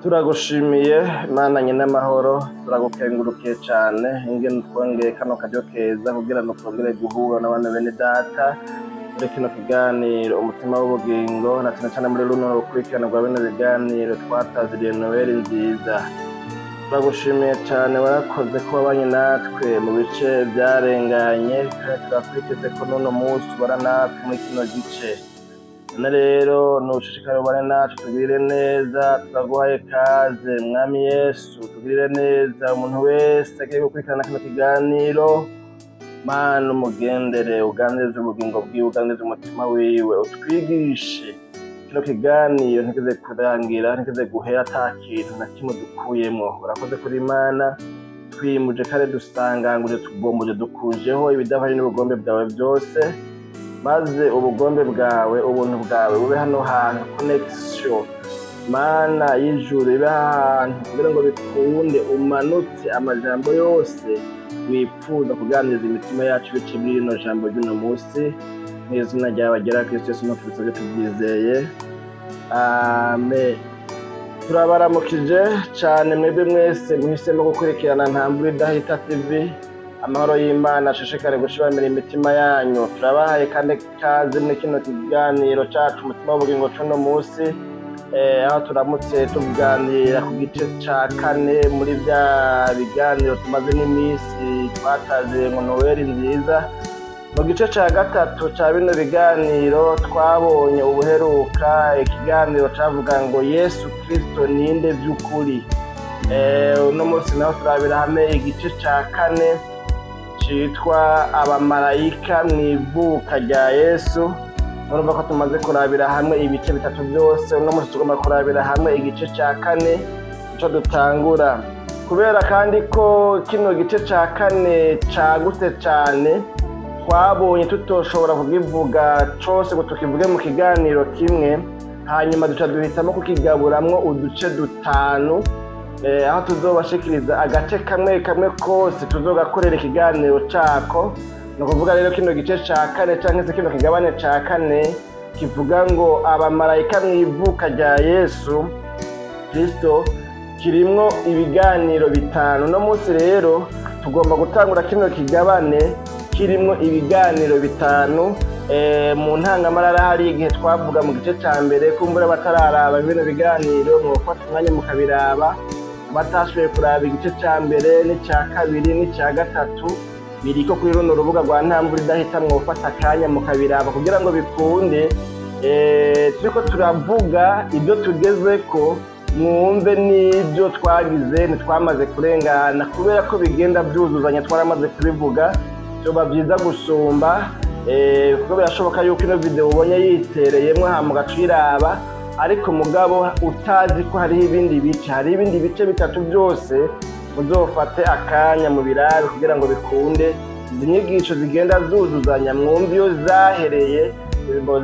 Turagushimiye Mana nyene amahoro, turagukengurukiye cane ingene twongeye kano karyo keza kugira ngo twongere guhura n'abana bene data muri kino kiganiro umutima w'ubugingo, na cane cane muri runo rukurikirana rwa bino biganiro twataziriye Noheli nziza. Turagushimiye cane warakoze ko wabanye natwe mu bice vyarenganye, kandi turakwiteze ko n'uno musi ubana natwe muri kino gice. None rero nushishikare ubane natwe, tugirire neza, turaguhaye kaze Mwami Yesu, tugirire neza umuntu wese agiye gukurikirana kino kiganiro. Mana umugendere, uganirize ubugingo bwiwe, uganirize umutima wiwe, utwigishe kino kiganiro ntikize kurangira, ntikize guhera ata kintu na kimwe dukuyemwo. Urakoze kuri Mana, twimuje kandi dusanganguje, tubombuje, dukujeho ibidahwanye n'ubugombe bwawe byose, maze ubugombe bwawe, ubuntu bwawe bube hano hantu, connection Mana y'ijuru ibe ahantu kugira ngo bikunde, umanutse amajambo yose wipfuza kuganiriza imitima yacu bice muri rino jambo ry'uno musi, mw'izina ryawe ryera Kristo Yesu nuko tubisabye tubyizeye, amen. Turabaramukije cane mwebwe mwese muhisemo gukurikirana Ntambwe Idahita TV. Amahoro y'Imana ashishikare gushibamira imitima yanyu. Turabahaye kandi kaze muri kino kiganiro cacu umutima w'ubugingo c'uno musi, aho turamutse tuganira ku gice ca kane muri vya biganiro tumaze n'imisi twataze ngo Noheli nziza. Mu gice ca gatatu ca bino biganiro twabonye ubuheruka ikiganiro cavuga ngo Yesu Kristo ninde vy'ukuri. Uno musi naho turabira hamwe igice ca kane citwa abamarayika mw'ivuka rya Yesu. Murumva ko tumaze kurabira hamwe ibice bitatu byose. Uno musi tugomba kurabira hamwe igice ca kane ico dutangura, kubera kandi ko kino gice ca kane cagutse cane, twabonye tutoshobora kugivuga cose ngo tukivuge mu kiganiro kimwe, hanyuma duca duhitamo kukigaburamwo uduce dutanu, aho tuzobashikiriza agace kamwe kamwe kose tuzogakorera ikiganiro cako. Ni ukuvuga rero kino gice ca kane canke se kino kigabane ca kane kivuga ngo abamarayika mw'ivuka rya Yesu Kristo kirimwo ibiganiro bitanu. No musi rero tugomba gutangura kino kigabane kirimwo ibiganiro bitanu. Mu ntangamarara hari igihe twavuga mu gice ca mbere, kumbura batararaba bino biganiro mwofata umwanya mukabiraba, batashoboye kuraba igice ca mbere n'ica kabiri n'ica gatatu biriko kuri runo rubuga rwa Ntambwe Idahita, mwofata akanya mukabiraba kugira ngo bikunde. Turiko turavuga ibyo tugezeko, mwumve n'ibyo twagize ntitwamaze kurengana, kubera ko bigenda vyuzuzanya twaramaze kubivuga, vyoba vyiza gusumba, kuko birashoboka yuko ino video ubonye yitereyemwo hama ugaciraba, ariko mugabo utazi ko hariho ibindi bice, hariho ibindi bice bitatu byose muzofate akanya mu birabe kugira ngo bikunde. Izi nyigisho zigenda zuzuzanya, mwumve iyo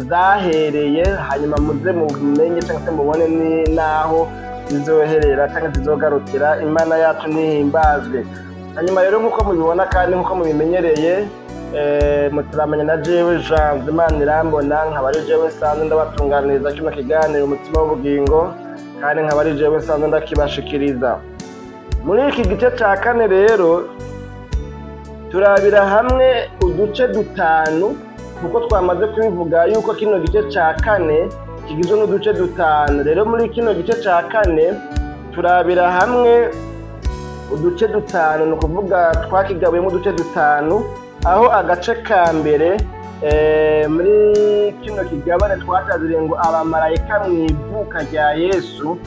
zahereye, hanyuma muze mumenye cyangwa se mubone naho zizoherera cyangwa zizogarukira. Imana yacu nihimbazwe. Hanyuma rero nk'uko mubibona kandi nk'uko mubimenyereye, muturamenya na jewe Jean Imana irambona, nkaba ari jewe nsanzwe ndabatunganiriza kino kiganiro umutima w'ubugingo, kandi nkaba ari jewe nsanzwe ndakibashikiriza. Muri iki gice ca kane rero turabira hamwe uduce dutanu, kuko twamaze kubivuga yuko kino gice ca kane kigizwe n'uduce dutanu. Rero muri kino gice ca kane turabira hamwe uduce dutanu, ni ukuvuga twakigabuyemo uduce dutanu, aho agace ka mbere muri kino kigabane twataziriye ngo abamarayika mw'ivuka rya Yesu.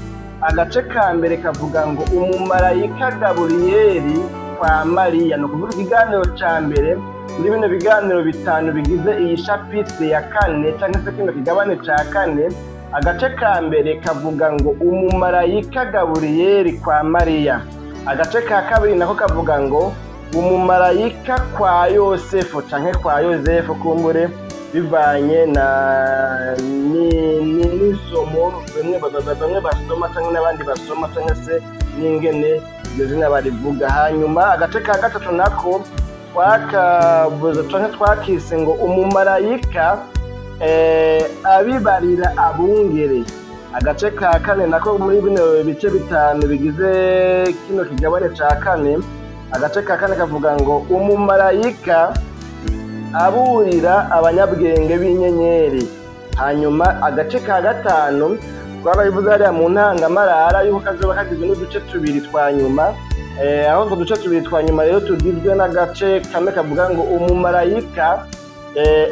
Agace ka mbere kavuga ngo umumarayika Gaburiyeli kwa Mariya. Ni ukuvuga ikiganiro ca mbere muri bino biganiro bitanu bigize iyi chapitre ya kane cyangwa se kino kigabane ca kane. Agace ka mbere kavuga ngo umumarayika Gaburiyeli kwa Mariya. Agace ka kabiri nako kavuga ngo umumarayika kwa Yosefu canke kwa Yosefu, kumbure bivanye n'isomo bamwe basoma canke n'abandi basoma canke se n'ingene iryo zina barivuga. Hanyuma agace ka gatatu nako twakavuze canke twakise ngo umumarayika abibarira abungere. agace ka kane nako muri bino bice bitanu bigize kino kigabane ca kane, agace ka kane kavuga ngo umumarayika aburira abanyabwenge b'inyenyeri. Hanyuma agace ka gatanu twabayivuze hariya mu ntangamarara yuko kazoba kagizwe n'uduce tubiri twa nyuma, aho utwo duce tubiri twa nyuma rero tugizwe n'agace kamwe kavuga ngo umumarayika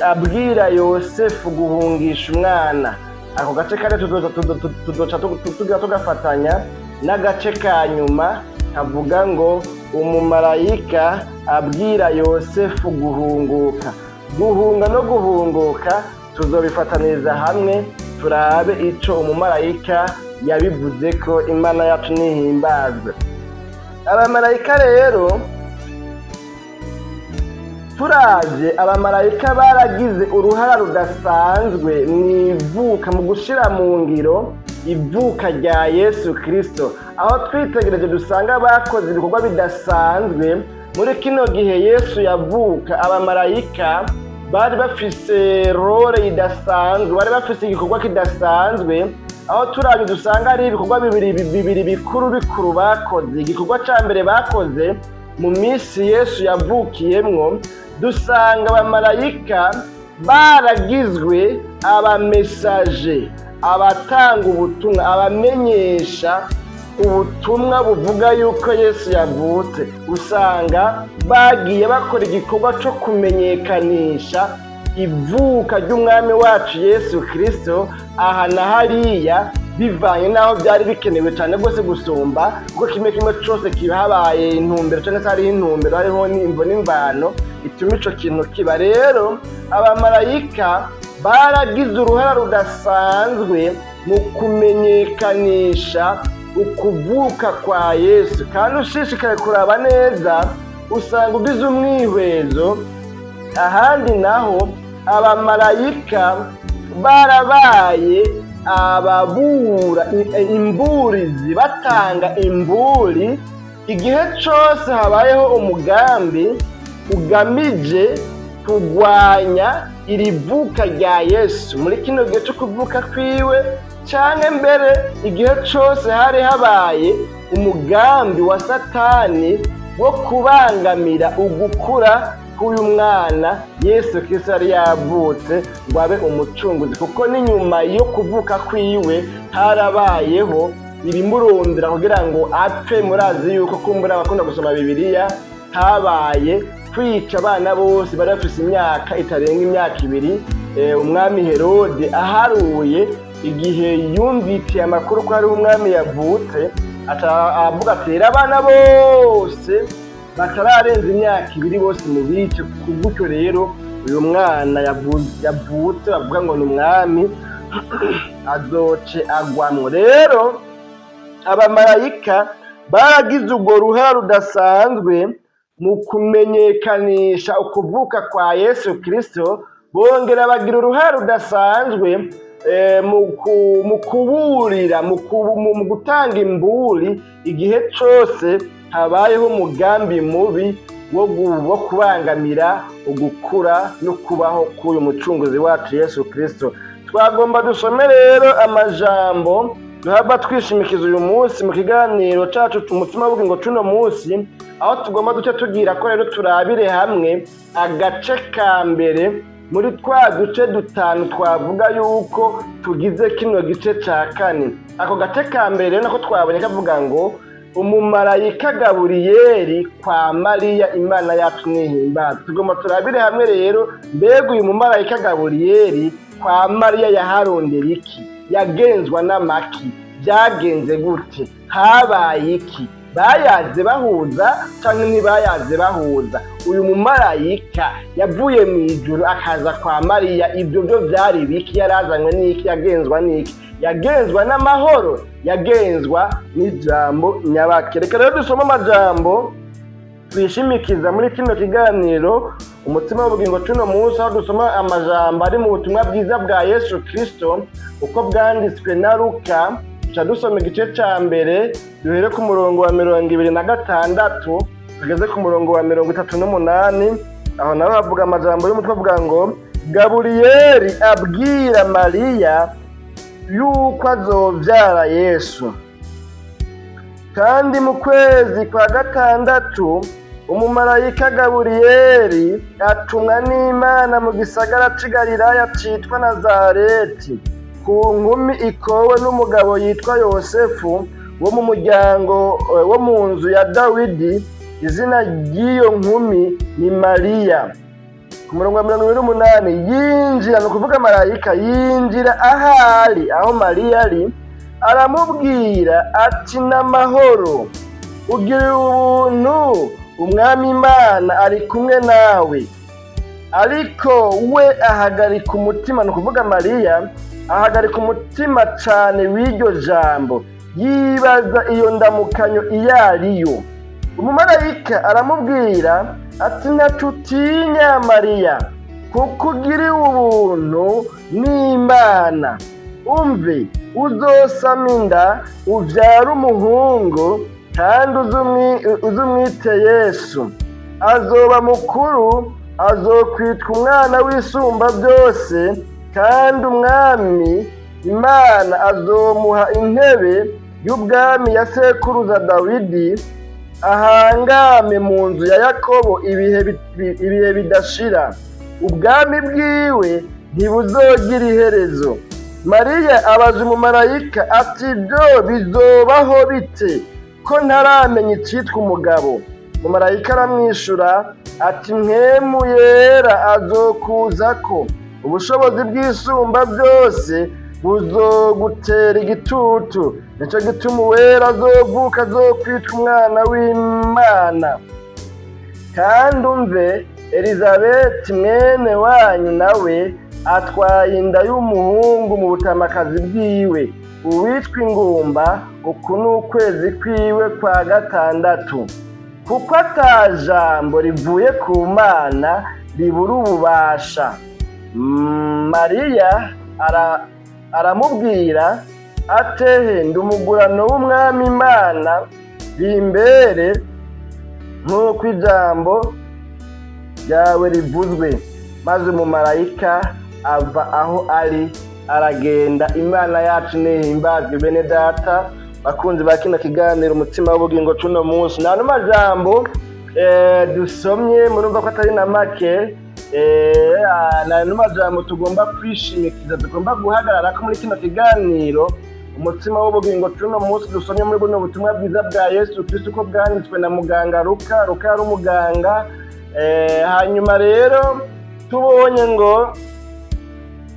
abwira Yosefu guhungisha umwana. Ako gace kare tuzoca tugafatanya n'agace ka nyuma kavuga ngo umumarayika abwira Yosefu guhunguka. Guhunga no guhunguka tuzobifataniriza hamwe turabe ico umumarayika yabivuze ko. Imana yacu nihimbazwe. Abamarayika rero turavye, abamarayika baragize uruhara rudasanzwe mwivuka, mu gushira mu ngiro ivuka rya Yesu Kristo, aho twitegereje dusanga bakoze ibikorwa bidasanzwe. Muri kino gihe Yesu yavuka, abamarayika bari bafise role idasanzwe, bari bafise igikorwa kidasanzwe, aho turavye dusanga ari ibikorwa bibiri bikuru bakoze. Igikorwa ca mbere bakoze mu minsi Yesu yavukiyemwo, dusanga abamarayika baragizwe abamesaje, abatanga ubutumwa, abamenyesha ubutumwa buvuga yuko Yesu yavutse. Usanga bagiye bakora igikorwa cyo kumenyekanisha ivuka ry'umwami wacu Yesu Kristo aha na hariya, bivanye n'aho byari bikenewe cyane rwose gusumba, kuko kimwe cyose kihabaye intumbero cyangwa se hariho intumbero, hariho n'imvo n'imvano ituma ico kintu kiba. Rero abamarayika baragize uruhara rudasanzwe mu kumenyekanisha ukuvuka kwa Yesu. Kandi ushishikaye kuraba neza usanga ugize umwihwezo, ahandi naho abamarayika barabaye ababura imburizi, batanga imburi igihe cose habayeho umugambi ugamije kugwanya iri vuka rya Yesu muri kino gihe cyo kuvuka kwiwe, canke mbere igihe cose hari habaye umugambi wa Satani wo kubangamira ugukura k'uyu mwana Yesu Kristo yari yavutse ngo abe umucunguzi. Kuko n'inyuma yo kuvuka kwiwe harabayeho ibimurondera kugira ngo apfe. Murazi yuko kumbura abakunda gusoma Bibiliya, habaye kwica abana bose bari bafise imyaka itarenga imyaka 2. Umwami Herode aharuye igihe yumvitiye amakuru ko hari umwami yavutse, avuga ati abana bose batararenza imyaka 2 bose mu bice. Gutyo rero uyu mwana yavutse bavuga ngo ni umwami azoce agwamwo. Rero abamarayika baragize urwo ruhara rudasanzwe mu kumenyekanisha ukuvuka kwa Yesu Kristo, bongera bagira uruhara rudasanzwe mu kuburira, mu gutanga imburi igihe cose habayeho umugambi mubi wo kubangamira ugukura no kubaho k'uyu mucunguzi wacu Yesu Kristo. Twagomba dusome rero amajambo duhava twishimikiza uyu munsi mu kiganiro cacu umutima w'ubugingo cuno munsi, aho tugomba duce tugira ko rero turabire hamwe agace ka mbere muri twa duce dutanu twavuga yuko tugize kino gice ca kane. Ako gace ka mbere rero nako twabonye kavuga ngo umumarayika Gaburiyeli kwa Mariya, Imana yacu nihimbaza. Tugomba turabire hamwe rero, mbega uyu mumarayika Gaburiyeli kwa Mariya yaharondera iki? Yagenzwa n'amaki? Byagenze gute? Habaye iki? Bayaze bahuza canke ntibayaze bahuza? Uyu mumarayika yavuye mu ijuru akaza kwa Mariya, ibyo byo byari biki? Yarazanywe n'iki? Yagenzwa n'iki? Yagenzwa n'amahoro? Yagenzwa n'ijambo nyabake? Reka rero dusoma amajambo twishimikiza muri kino kiganiro umutima w'ubugingo cuno munsi, aho dusoma amajambo ari mu butumwa bwiza bwa Yesu Kristo uko bwanditswe na Luka. Tuca dusoma igice ca mbere duhere ku murongo wa 26 tugeze ku murongo wa 38. Aho naho havuga amajambo y'umutwe avuga ngo Gaburiyeli abwira Mariya yuko azovyara Yesu. Kandi mu kwezi kwa gatandatu umumarayika Gaburiyeli atumwa n'Imana mu gisagara c'i Galilaya citwa Nazareti ku nkumi ikowe n'umugabo yitwa Yosefu wo mu muryango wo mu nzu ya Dawidi. Izina ry'iyo nkumi ni Mariya. Ku murongo wa 28 yinjira, ni ukuvuga marayika yinjira aho Mariya ari, aramubwira ati n'amahoro, ugirira ubuntu, umwami Imana ari kumwe nawe. Ariko we ahagarika umutima, ni ukuvuga Mariya ahagarika umutima cane w'iryo jambo, yibaza iyo ndamukanyo iyo ariyo. Umumarayika aramubwira ati ntututinya Mariya, kuko ugiriwe ubuntu n'Imana. Umve, uzosama inda uvyara umuhungu, kandi uzumwite Yesu. Azoba mukuru, azokwitwa umwana w'isumba byose, kandi umwami Imana azomuha intebe y'ubwami ya sekuruza Dawidi, ahangame mu nzu ya Yakobo ibihe bidashira. Ubwami bwiwe ntibuzogira iherezo. Mariya abaza umumarayika ati ibyo bizobaho bite, ko ntaramenya icitwa umugabo? Umumarayika aramwishura ati mpwemu yera azokuzako, ubushobozi bw'isumba byose buzogutera igitutu, nico gituma uwera azovuka azokwitwa umwana w'Imana. Kandi umve, Elizabeti mwene wanyu nawe atwaye inda y'umuhungu mu butamakazi bwiwe, uwitwa ingumba. Uku ni ukwezi kwiwe kwa gatandatu, kuko ata jambo rivuye ku Mana ribura ububasha. Mariya aramubwira atehe, ndi umugurano w'umwami Imana, bimbere nk'uko ijambo ryawe rivuzwe. Maze umumarayika ava aho ari aragenda. Imana yacu nihimbazwe. Bene data bakunzi ba kino kiganiro umutima w'ubugingo cuno munsi, nta n'amajambo dusomye murumva ko atari na make, nta n'amajambo tugomba kwishimikiza, tugomba guhagarara ko muri kino kiganiro umutima w'ubugingo cuno munsi dusomye muri buno butumwa bwiza bwa Yesu Kristo ko bwanditswe na muganga Luka ari umuganga. Hanyuma rero tubonye ngo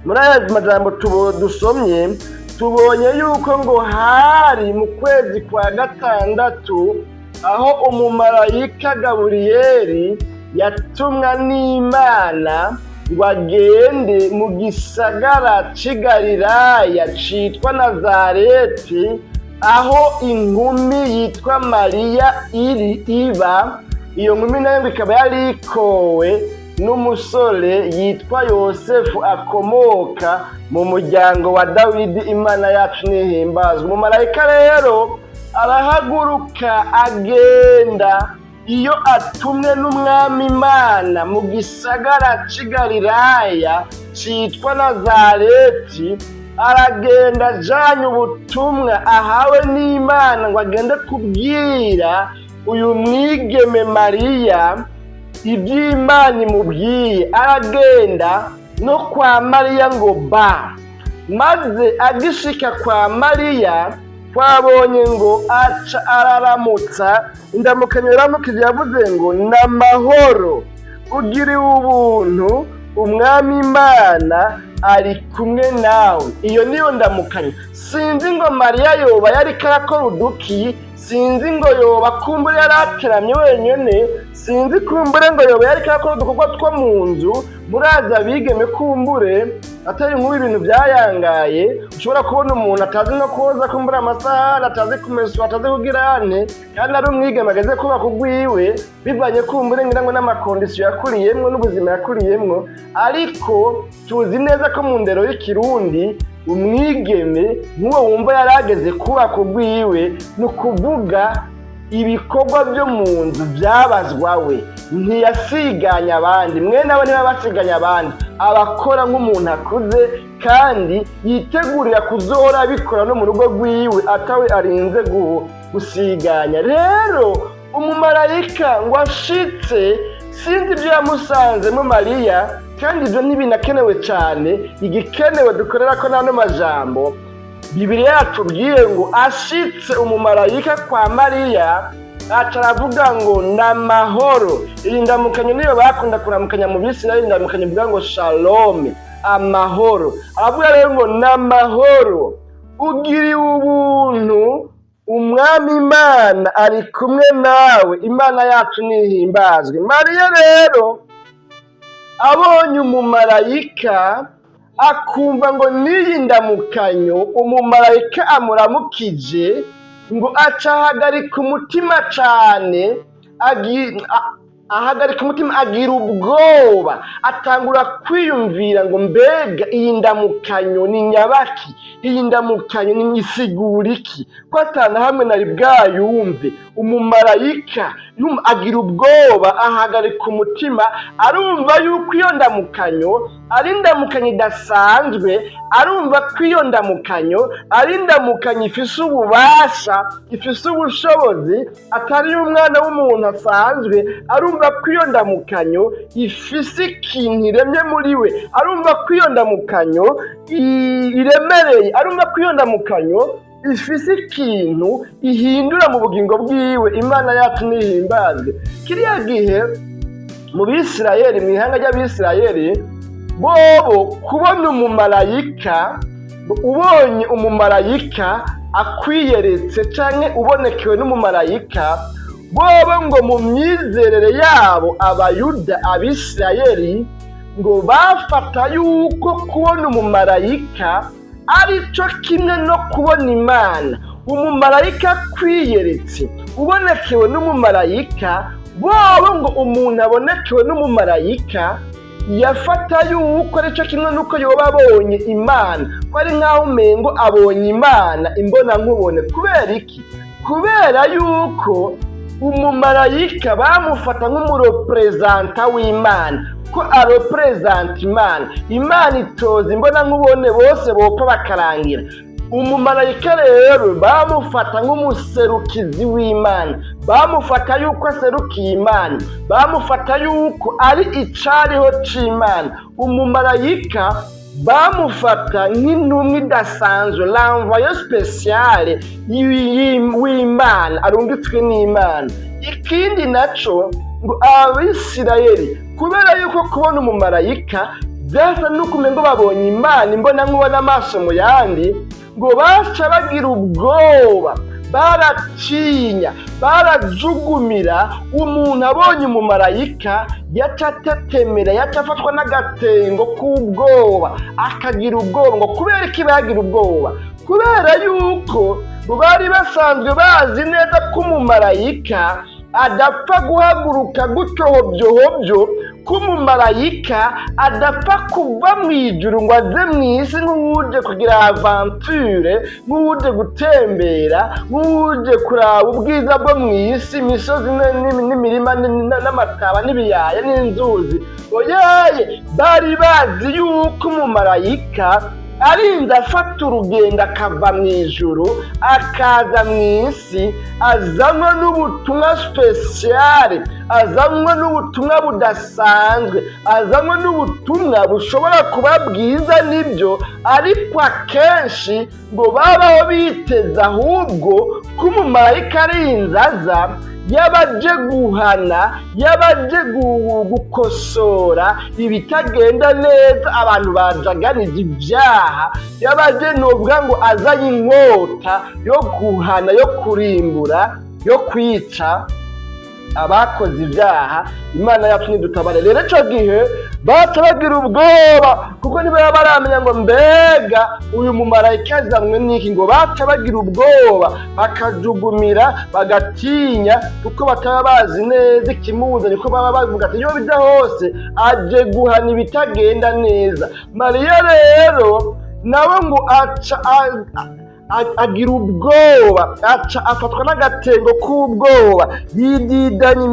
muri aya majambo dusomye, tubonye yuko ngo hari mu kwezi kwa gatandatu aho umumarayika Gaburiyeli yatumwa n'Imana ngo agende mu gisagara c'i Galilaya citwa Nazareti, aho inkumi yitwa Mariya iba. Iyo nkumi nayo ikaba yari ikowe n'umusore yitwa Yosefu akomoka mu muryango wa Dawidi. Imana yacu nihimbazwe. Umumarayika rero arahaguruka agenda iyo atumwe n'umwami Imana mu gisagara c'i Galilaya citwa Nazareti. Aragenda ajanye ubutumwa ahawe n'Imana ngo agende kubwira uyu mwigeme Mariya iby'Imana imubwiye. Aragenda no kwa Mariya ngo maze agishika kwa Mariya twabonye ngo aca araramutsa. Indamukanyo yaramukije yavuze ngo n'amahoro, ugiriwe ubuntu, umwami Imana ari kumwe nawe. Iyo niyo ndamukanyo. Sinzi ngo Mariya yoba yari karakora uduki, sinzi ngo yoba kumbure yari ateramye wenyene, sinzi kumbure ngo yoba yari karakora udukorwa two mu nzu. Muraza bigeme kumbure atari nk'ubu ibintu byayangaye, ushobora kubona umuntu atazi no koza kumbura amasahani, atazi kumesa, atazi kugira ane, kandi ari umwigeme ageze kuba kugwiwe bivanye kumbure ngira ngo n'amakondisiyo yakuriyemwo n'ubuzima yakuriyemwo. Ariko tuzi neza ko mu ndero y'ikirundi umwigeme nk'uwo wumva yarageze kuba kugwiwe, ni ukuvuga ibikorwa byo mu nzu byabazwa we, ntiyasiganya abandi. Mwene abo niba basiganya abandi, abakora nk'umuntu akuze kandi yitegurira kuzohora abikora no mu rugo rwiwe atawe arinze gusiganya. Rero umumarayika ngo ashitse sinzi ibyo yamusanzemo Mariya, kandi ibyo ntibinakenewe cyane. Igikenewe dukorera ko n'ano majambo Bibiliya yatubwiye ngo ashitse umumarayika kwa Mariya aca aravuga ngo n'amahoro. Iyi ndamukanyo niyo bakunda kuramukanya mu Bisirayeli, ndamukanyo ivuga ngo shalom, amahoro. Aravuga rero ngo n'amahoro, ugiriwe ubuntu, umwami Imana ari kumwe nawe, Imana yacu nihimbazwe. Mariya rero abonye umumarayika akumva ngo n'iyi ndamukanyo umumarayika amuramukije, ngo aca ahagarika umutima cyane, agira ubwoba, atangura kwiyumvira ngo mbega iyi ndamukanyo ni nyabaki, iyi ndamukanyo ni isigura iki, ko atana hamwe nari bwayumve. Umumarayika agira ubwoba, ahagarika umutima, arumva yuko iyo ndamukanyo ari ndamukanyo idasanzwe, arumva ko iyo ndamukanyo ari ndamukanyo ifise ububasha, ifise ubushobozi, atari umwana w'umuntu asanzwe. Arumva ko iyo ndamukanyo ifise ikintu iremye muri we, arumva ko iyo ndamukanyo iremereye, arumva ko iyo ndamukanyo ifise ikintu ihindura mu bugingo bwiwe. Imana yacu nihimbazwe. Kiriya gihe mu Bisirayeli, mu ihanga ry'Abisirayeli, bobo kubona umumarayika, ubonye umumarayika akwiyeretse canke ubonekewe n'umumarayika, bobo ngo mu myizerere yabo Abayuda, Abisirayeli, ngo bafata yuko kubona umumarayika ari cyo kimwe no kubona Imana. Umumarayika akwiyeretse, ubonekewe n'umumarayika, bobo ngo umuntu abonekewe n'umumarayika yafata yuko ari cyo kimwe nuko yoba abonye Imana, ko ari nk'aho umengo abonye Imana imbona nkubone. Kubera iki? Kubera yuko umumarayika bamufata nk'umurepresenta w'Imana, ko arepresenta Imana. Imana itoza imbona nkubone bose bopfa bakarangira. Umumarayika rero bamufata nk'umuserukizi w'Imana, bamufata yuko aserukiye Imana, bamufata yuko ari icariho c'Imana. Umumarayika bamufata nk'intumwa idasanzwe, l'envoyé spécial w'Imana, arungitswe n'Imana. Ikindi naco ngo Abisirayeli kubera yuko kubona umumarayika byasa n'ukumengo babonye Imana imbona nkubona amaso mu yandi, ngo baca bagira ubwoba, baratinya, barajugumira. Umuntu abonye umumarayika yaca atetemera, yaca afatwa n'agatengo k'ubwoba, akagira ubwoba. Ngo kubera iki bagira ubwoba? Kubera yuko bari basanzwe bazi neza ko umumarayika adapfa guhaguruka gutyo hobyo, ko umumarayika adapfa kuva mu ijuru ngo aze mu isi nk'uwuje kugira aventure, nk'uwuje gutembera, nk'uwuje kuraba ubwiza bwo mu isi, imisozi n'imirima n'amataba n'ibiyaya n'inzuzi. Oyaye, bari bazi yuko umumarayika arinda afata urugendo akava mu ijuru akaza mu isi, azanwa n'ubutumwa spesiyale, azanwa n'ubutumwa budasanzwe, azanwa n'ubutumwa bushobora kuba bwiza n'ibyo, ariko akenshi ngo babaho biteze ahubwo ko umumarayika arinze aza yabaje guhana, yabaje gukosora ibitagenda neza, abantu bajaganije ibyaha, yabaje novuga ngo azanye inkota yo guhana, yo kurimbura, yo kwica abakoze ibyaha. Imana yacu nidutabare. Rero ico gihe baca bagira ubwoba, kuko niba baramenya ngo mbega uyu mumarayika azanywe n'iki, ngo baca bagira ubwoba, bakajugumira, bagatinya, kuko bataba bazi neza ikimuzanye, ko baba bavuga ati iyo bija hose aje guhana ibitagenda neza. Mariya rero nawe ngo agira ubwoba, aca afatwa n'agatengo k'ubwoba, yijijanye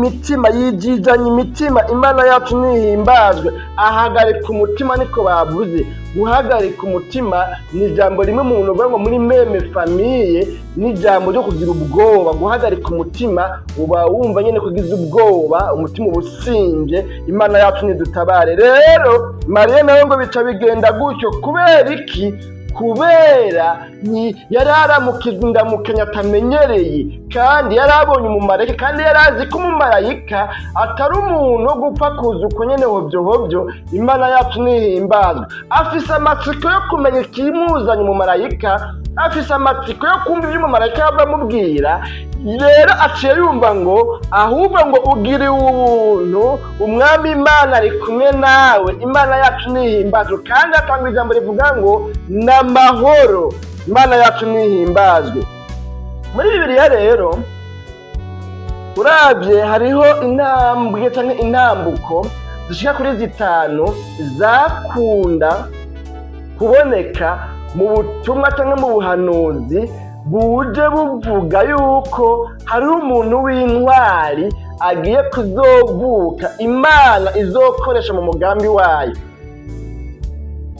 imitima. Imana yacu nihimbazwe. Ahagarika umutima niko bavuze. Guhagarika umutima ni ijambo rimwe mu bintu ngo muri meme famiye, ni ijambo ryo kugira ubwoba. Guhagarika umutima uba wumva nyine kugize ubwoba, umutima uba usimbye. Imana yacu nidutabare. Rero Mariya nawe ngo bica bigenda gutyo. Kubera iki? Kubera yari aramukijwe indamukanya atamenyereye, kandi yari abonye umumarayika, kandi yari azi ko umumarayika atari umuntu wo gupfa kuza uko nyene hovyo. Imana yacu nihimbazwe. Afise amatsiko yo kumenya ikimuzanye umumarayika, afise amatsiko yo kumva ibyo umumarayika yabamubwira. Rero aciye yumva ngo ahubwo ngo ugire ubuntu, umwami Imana ari kumwe nawe. Imana yacu nihimbazwe. Kandi atanga ijambo rivuga ngo n'amahoro. Imana yacu nihimbazwe. Muri Bibiliya rero uravye hariho intambwe canke intambuko zishika kuri 5 zakunda kuboneka mu butumwa canke mu buhanuzi buje buvuga yuko hariho umuntu w'intwari agiye kuzovuka, Imana izokoresha mu mugambi wayo.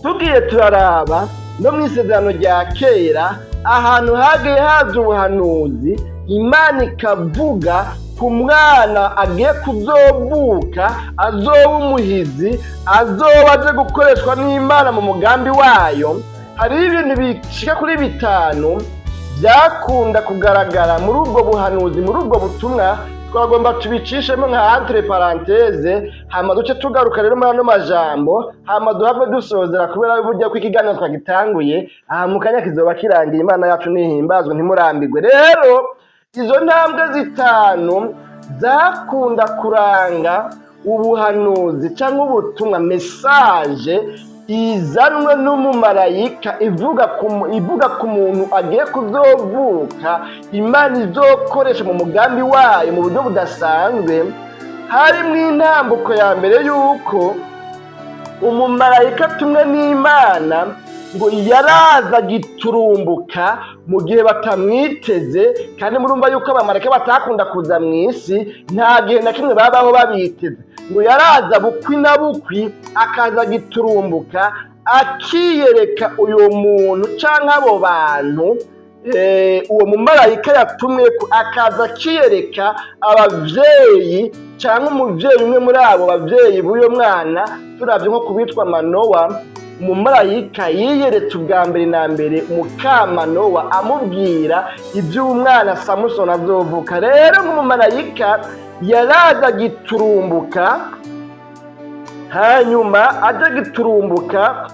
Tugiye turaraba no mw'isezerano rya kera, ahantu hagiye haza ubuhanuzi, Imana ikavuga ku mwana agiye kuzovuka, azoba umuhizi, azoba aje gukoreshwa n'Imana mu mugambi wayo. Hariho ibintu bishika kuri 5 byakunda kugaragara muri ubwo buhanuzi, muri ubwo butumwa. Twagomba tubicishemo nka entre parenthèse, hama duce tugaruka rero muri ano majambo, hama duhave dusozera, kubera burya ko ikiganiro twagitanguye aha mu kanya kizoba kirangiye. Imana yacu nihimbazwe, ntimurambirwe. Rero izo ntambwe 5 zakunda kuranga ubuhanuzi cyangwa ubutumwa, message izanwe n'umumarayika ivuga ku muntu agiye kuzovuka, Imana izokoresha mu mugambi wayo mu buryo budasanzwe. Harimwo intambuko ya mbere yuko umumarayika tumwe n'Imana ngo yaraza giturumbuka mu gihe batamwiteze. Kandi murumva yuko abamarayika batakunda kuza mw'isi, nta gihe na kimwe babaho babiteze. Ngo yaraza bukwi na bukwi, akaza giturumbuka, akiyereka uyo muntu canke abo bantu. Uwo mumarayika yatumwe akaza akiyereka abavyeyi canke umuvyeyi umwe muri abo bavyeyi b'uyo mwana. Turavye nko kubitwa Manowa, umumarayika yiyeretse ubwa mbere na mbere Mukamanowa amubwira ivy'umwana Samusoni azovuka. Rero nk'umumarayika yaraza giturumbuka, hanyuma aje giturumbuka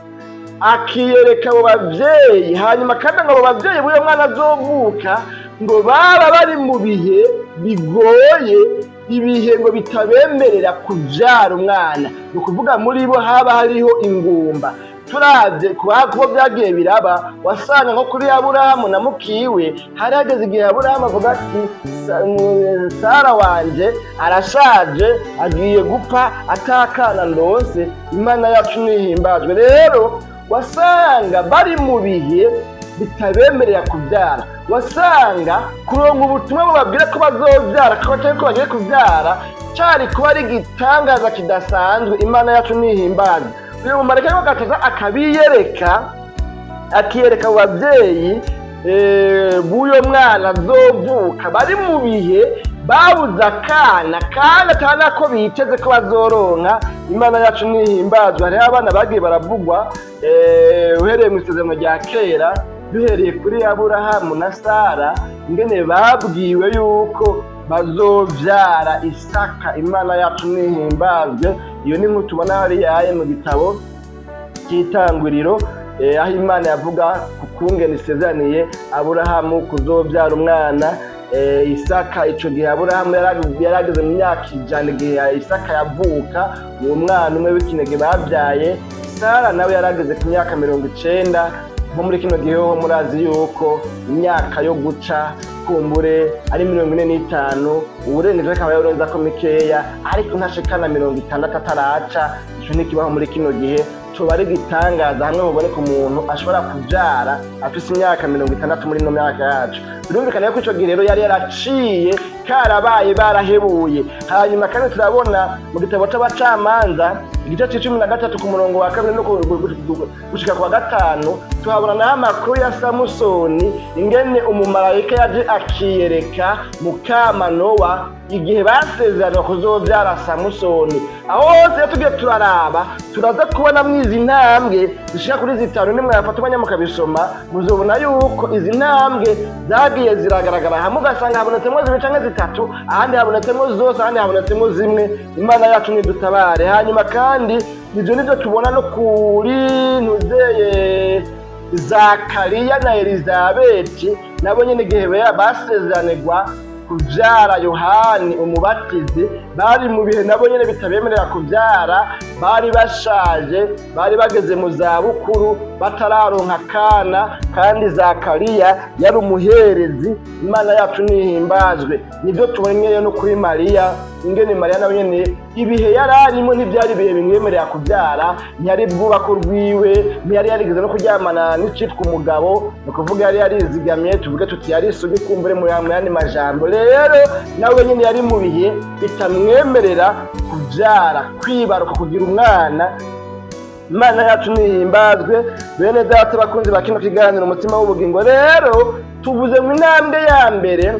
akiyereka abo bavyeyi. Hanyuma kandi abo bavyeyi b'uyo mwana azovuka ngo baba bari mu bihe bigoye, ibihe ngo bitabemerera kuvyara umwana. Ni ukuvuga muri bo haba hariho ingumba. Turavye kuko byagiye biraba, wasanga nko kuri Aburahamu na mukiwe hari hageze igihe Aburahamu avuga ati Sara wanje arashaje, agiye gupfa atakana ndose. Imana yacu nihimbazwe. Rero wasanga bari mu bihe bitabemerera kubyara, wasanga kuronka ubutumwa bubabwira ko bazobyara cyangwa ko bagiye kubyara cyari kuba ari igitangaza kidasanzwe. Imana yacu nihimbazwe. Uyu mumarayika w'agataza akabiyereka, akiyereka abo babyeyi b'uyo mwana azovuka bari mu bihe babuze akana, kandi atana ko biteze ko bazoronka. Imana yacu nihimbazwe. Hariho abana bagiye baravugwa uhereye mu isezerano rya kera, duhereye kuri Aburahamu na Sara, ingene babwiwe yuko bazovyara Isaka. Imana yacu nihimbazwe. Iyo ni nk'uko tubona hariya mu gitabo cy'Itanguriro, aho Imana yavuga ku kungene isezeraniye Aburahamu kuzovyara umwana Isaka. Ico gihe Aburahamu yarageze mu myaka 100 igihe Isaka yavuka, uwo mwana umwe w'ikinege babyaye. Sara nawe yarageze ku myaka 90. Nko muri kino gihe ho murazi yuko imyaka yo guca kumbure ari 45, uburengeje akaba yaronza ko mikeya, ariko ntashikana 60 ataraca. Ico ni kibaho muri kino gihe coba ari igitangaza hamwe muboneka umuntu ashobora kubyara afise imyaka 60 muri no myaka yacu. Birumvikana ko ico gihe rero yari yaraciye karabaye barahebuye. Hanyuma kandi turabona mu gitabo c'abacamanza igice c'13 ku murongo wa 2 no gushika kwa 5 tuhabona naho amakuru ya Samusoni ingene umumarayika yaje akiyereka mukama Nowa igihe basezerano kuzovyara Samusoni. Aho hose tugiye turaraba turaza kubona mwizi ntambwe zishika kuri 5 nimwe yafatwa mukabisoma muzobona yuko izi ntambwe zagiye ziragaragara hamwe ugasanga habonetsemo zibiri canke zitatu, ahandi habonetsemo zose, ahandi habonetsemo zimwe. Imana yacu nidutabare. Hanyuma kandi nivyo tubona no kuri ntuzeye Zakariya na Elizabeti nabo nyene igihe basezeranirwa kuvyara Yohani umubatizi bari mu bihe nabo nyene bitabemerera kuvyara, bari bashaje, bari bageze mu za bukuru batararonka kana, kandi Zakariya yari umuherezi. Imana yacu nihimbazwe. Nivyo tubonye no kuri Mariya ingene Mariya nawe nyene ibihe yararimo ntivyari ibihe bimwemerera kuvyara, ntiyari bwubako rwiwe, ntiyari yarigeze no kuryamana n'icitwa umugabo, no kuvuga yari yarizigamye, tuvuge tuti yari isugi kumbure mu yandi majambo. Rero nawe nyene yari mu bihe bitamwemerera kuvyara, kwibaruka, kugira umwana. Imana yacu nihimbazwe. Bene data bakunzi bakino kiganiro umutima w'ubugingo, rero tuvuze mu intambwe ya mbere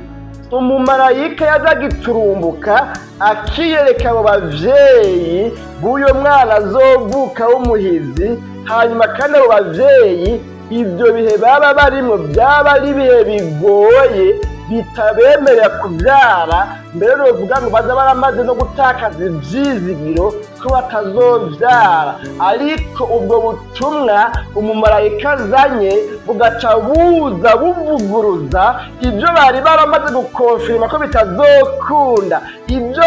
umumarayika yazagiturumbuka akiyereka abo bavyeyi b'uyo mwana azovuka w'umuhizi. Hanyuma kandi abo bavyeyi ibyo bihe baba barimwo byaba ari ibihe bigoye bitabemerera kubyara, mbere novuga ngo baza baramaze no gutakaza ivyizigiro ko batazovyara. Ariko ubwo butumwa umumarayika azanye bugaca buza buvuguruza ibyo bari baramaze gukonfirma ko bitazokunda, ibyo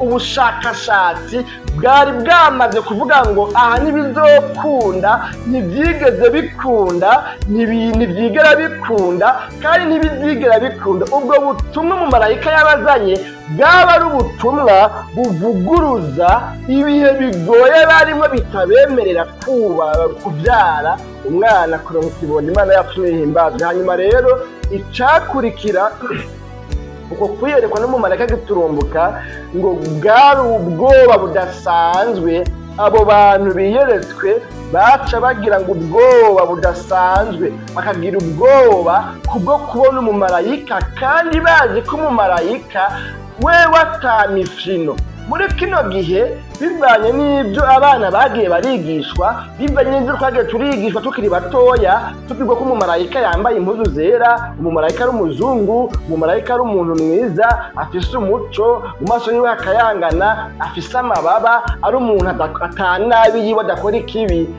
ubushakashatsi bwari bwamaze kuvuga ngo aha ntibizokunda, ntibyigeze bikunda, ntibyigera bikunda, kandi ntibizigera bikunda. Ubwo butumwa umumarayika yabazanye bwaba ari ubutumwa buvuguruza ibihe bigoye barimo bitabemerera kubyara umwana kuronka ikibondo. Imana yacu nihimbazwe. Hanyuma rero icakurikira uko kwiyerekwa n'umumarayika giturumbuka ngo bwari ubwoba budasanzwe. Abo bantu biyeretswe baca bagira ngo ubwoba budasanzwe, bakagira ubwoba kubwo kubona umumarayika, kandi bazi ko umumarayika wewe atamifino. Muri kino gihe bivanye n'ibyo abana bagiye barigishwa, bivanye n'ibyo twagiye turigishwa tukiri batoya, tubwirwa ko umumarayika yambaye impuzu zera, umumarayika ari umuzungu, umumarayika ari umuntu mwiza, afise umuco, mu maso yiwe akayangana, afise amababa, ari umuntu atanabi yiwe adakora ikibi.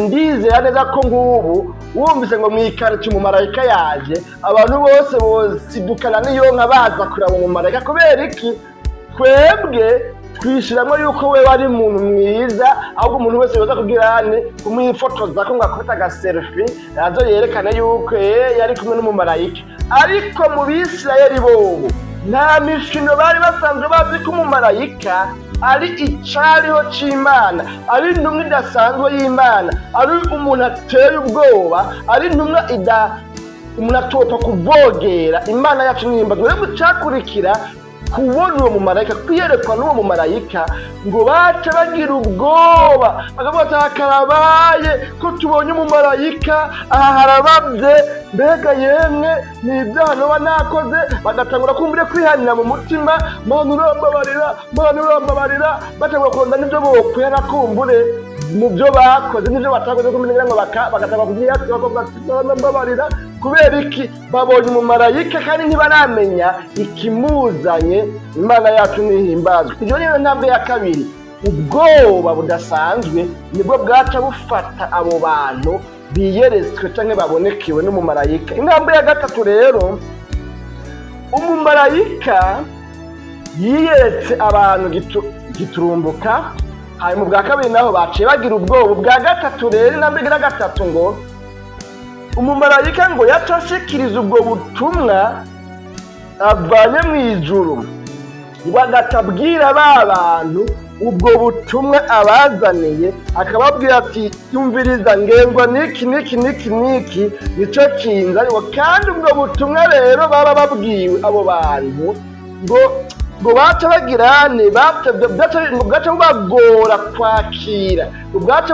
Ndizera neza ko ngubu wumvise ngo mwikarice umumarayika yaje, abantu bose bosidukana niyonka baza kuraba umumarayika. Kubera iki? Twebwe twishiramwo yuko we wari umuntu mwiza, ahubwo umuntu wese yoza kubwirane kumwifotoza ko ngakubita agaselfie nazo yerekane yuko yari kumwe n'umumarayika. Ariko mu Bisirayeli bobo nta mifino bari basanzwe bazi ko umumarayika ari icariho c'Imana, ari intumwa idasanzwe y'Imana, ari umuntu ateye ubwoba, ari intumwa umuntu atopfa kuvogera. Imana yacu nihimbazwe. Rero gucakurikira kubona uwo mumarayika, kwiyerekwa n'uwo mumarayika, ngo baca bagira ubwoba, bakavuga ati hakarabaye ko tubonye umumarayika, aha harabavye, mbega yemwe ni ibyaha noba nakoze. Bagatangura kumbure kwihanira mu mutima, Mana urambabarira, Mana urambabarira, batangura kuronda n'ivyo bokwera kumbure mu byo bakoze n'ivyo batakoze, kumbure ngo bagatangura kugira ati Mana mbabarira. Kubera iki? Babonye umumarayika kandi ntibaramenya ikimuzanye. Imana yacu nihimbazwe. Iyo niyo ntambwe ya kabiri, ubwoba budasanzwe nibwo bwaca bufata abo bantu biyeretswe canke babonekewe n'umumarayika. Intambwe ya gatatu rero, umumarayika yiyeretse abantu giturumbuka, hanyuma ubwa kabiri naho baciye bagira ubwoba. Ubwa gatatu rero, intambwe ya gatatu, ngo umumarayika ngo yaca ashikiriza ubwo butumwa avanye mu ijuru, ngo agatabwira ba bantu ubwo butumwa abazaniye, akababwira ati yumviriza ngengwa niki nico kinzaniwe. Kandi ubwo butumwa rero baba babwiwe abo bantu ngo baca bagirane, bwaca bubagora kwakira, bwaca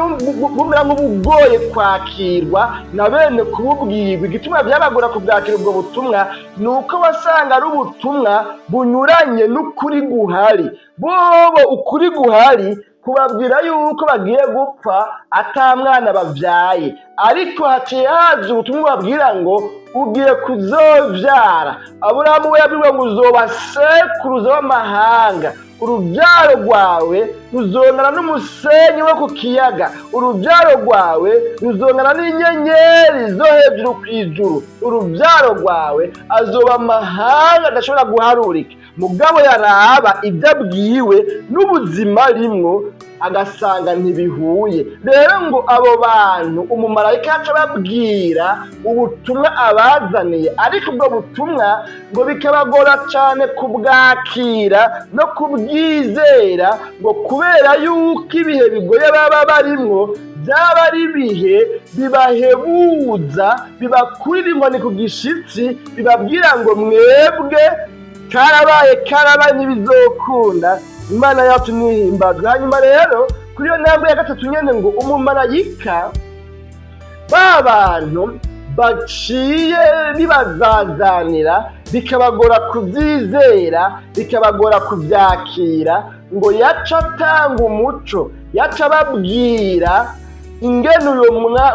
bumera nk'ubugoye kwakirwa na bene kububwirwa. Igituma byabagora kubwakira ubwo butumwa ni uko wasanga ari ubutumwa bunyuranye n'ukuri guhari. Bobo ukuri guhari kubabwira yuko bagiye gupfa ata mwana bavyaye, ariko haciye haje ubutumwa babwira ngo ugiye kuzovyara. Aburahamu we yabwiwe ngo uzoba sekuruza w'amahanga, uruvyaro rwawe ruzongana n'umusenyi wo ku kiyaga, uruvyaro rwawe ruzongana n'inyenyeri zo hejuru kw'ijuru, uruvyaro rwawe azoba amahanga adashobora guharurika. Mugabo yaraba ibyo abwiwe n'ubuzima rimwo agasanga ntibihuye. Rero ngo abo bantu umumarayika yaca ababwira ubutumwa abazaniye, ariko ubwo butumwa ngo bikabagora cyane kubwakira no kubwizera, ngo kubera yuko ibihe bigoye baba barimwo byaba ari ibihe bibahebuza, bibakurira inkoni ku gishitsi, bibabwira ngo mwebwe karabaye ntibizokunda. Imana yacu nihimbazwe. Hanyuma rero kuri iyo ntambwe ya gatatu nyene ngo umumarayika ba bantu baciye bibazazanira, bikabagora kubyizera, bikabagora kubyakira, ngo yaca atanga umuco, yaca ababwira ingene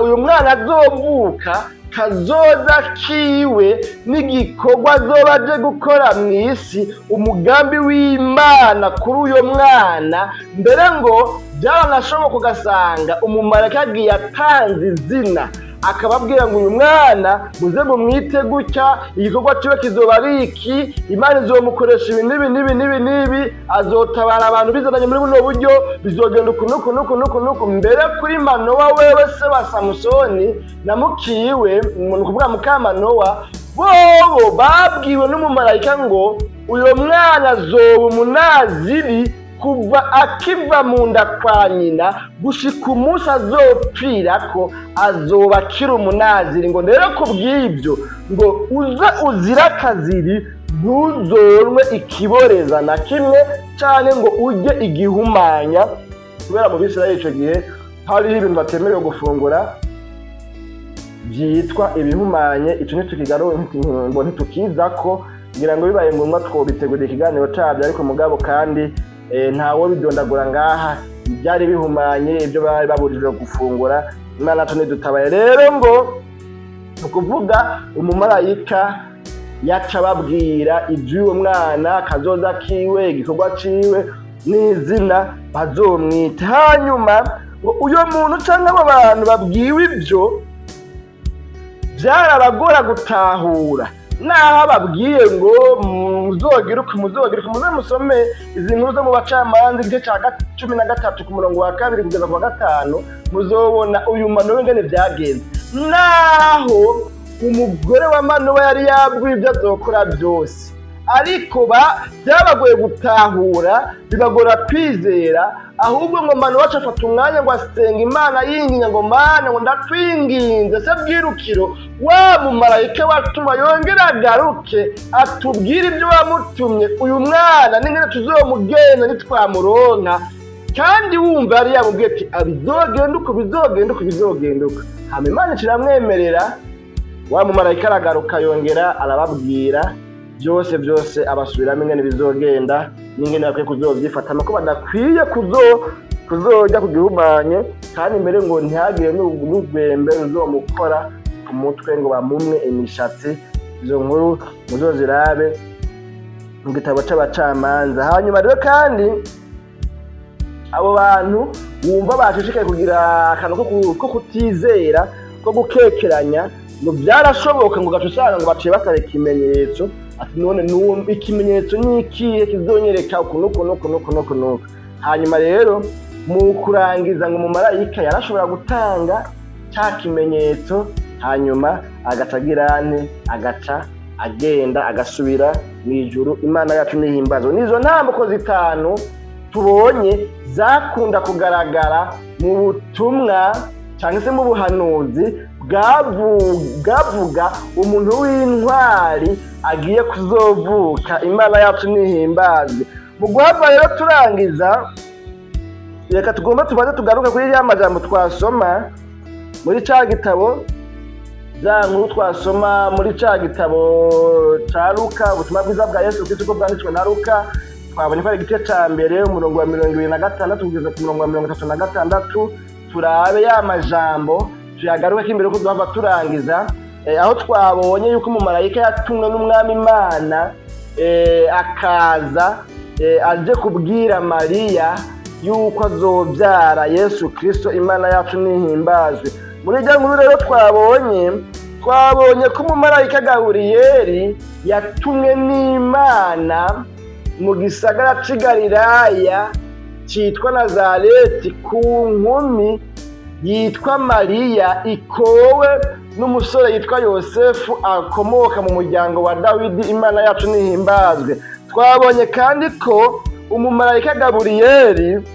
uyu mwana azovuka, kazoza kiwe n'igikorwa azoba aje gukora mw'isi, umugambi w'Imana kuri uyo mwana. Mbere ngo byaranashoboka ugasanga umumarayika agiye atanze izina, akababwira ngo uyu mwana muze mumwite gutya, igikorwa kiwe kizoba ari iki, Imana izomukoresha ibi n'ibi, azotabara abantu bizananye muri buno buryo, bizogenda uku. Mbere kuri Manowa wewe se wa Samusoni na mukiwe, umuntu kuvuga Mukamanowa, bobo babwiwe n'umumarayika ngo uyo mwana azoba umunaziri kuva akiva mu nda kwa nyina gushika umunsi azopfirako, azoba akiri umunaziri. Ngo rero kubw'ibyo ngo uze uzira akaziri, ntuzonwe ikiboreza na kimwe, cyane ngo ujye igihumanya. Kubera mu Bisirayeli icyo gihe hariho ibintu batemerewe gufungura byitwa ibihumanye. Icyo ngo ntitukizako, ngira ngo bibaye ngombwa twobitegurira ikiganiro cyabyo, ariko mugabo kandi ntawo bidondagura ngaha byari bihumanye ibyo bari baburijwe gufungura. Imana yacu nidutabaye. Rero ngo ukuvuga umumarayika yaca ababwira iby'uwo mwana, kazoza kiwe, igikorwa ciwe n'izina bazomwita. Hanyuma ngo uyo muntu cyangwa abo bantu babwiwe ibyo byarabagora gutahura, naho babwiye ngo muzogira uko muze musome izi nkuru zo mu Bacamanza igice cya 13 ku murongo wa 2 kugeza ku wa 5, muzobona uyu Manowa ngene byagenze. Naho umugore wa Manowa yari yabwiwe ibyo azokora byose, ariko byabagoye gutahura, bibagora kwizera. Ahubwo ngo Manowa afata umwanya ngo asenga Imana yinginga ngo Mana ngo ndakwinginze se bwirukiro wa mumarayika watuma yongera agaruke atubwire ibyo wamutumye, uyu mwana n'ingene tuzomugenda nitwamuronka. Kandi wumva yari yamubwiye ati bizogenda uko. Hama Imana iramwemerera, wa mumarayika aragaruka yongera arababwira byose abasubiramo ingene bizogenda n'ingene bakwiye kuzovyifatamo, ko badakwiye kuzojya kugihumanye. Kandi mbere ngo ntihagire n'urwembe ruzomukora ku mutwe ngo bamumwe imishatsi. Izo nkuru muzozirabe mu gitabo c'Abacamanza. Hanyuma rero kandi abo bantu wumva bashishikaye kugira akantu ko kutizera, ko gukekeranya, ngo byarashoboka ngo gacusanga ngo baciye basara ikimenyetso, ati none numva ikimenyetso nikiye kizonyereka uku. Hanyuma rero mu kurangiza ngo umumarayika yarashobora gutanga cya kimenyetso, hanyuma agaca agenda agasubira mu ijuru. Imana yacu nihimbazwe. Nizo ntambuko zitanu tubonye zakunda kugaragara mu butumwa cyangwa se mu buhanuzi bwavuga umuntu w'intwari agiye kuzovuka. Imana yacu nihimbazwe. Mu guhava rero turangiza, reka tugomba tubanze tugaruka kuri ya majambo twasoma muri ca gitabo, za nkuru twasoma muri ca gitabo ca Luka, ubutumwa bwiza bwa Yesu Kristo uko bwanditswe na Luka. Twabonye ko ari igice ca mbere umurongo wa 26 kugeza ku murongo wa 36. Turabe ya majambo tuyagaruka imbere ko duhava turangiza, aho twabonye yuko umumarayika yatumwe n'umwami Imana akaza aje kubwira Mariya yuko azobyara Yesu Kristo. Imana yacu nihimbazwe. Muri rya nkuru rero twabonye ko umumarayika Gaburiyeli yatumwe n'Imana mu gisagara c'i Galilaya cyitwa Nazareti ku nkumi yitwa Mariya, ikowe n'umusore yitwa Yosefu akomoka mu muryango wa Dawidi. Imana yacu nihimbazwe. Twabonye kandi ko umumarayika Gaburiyeli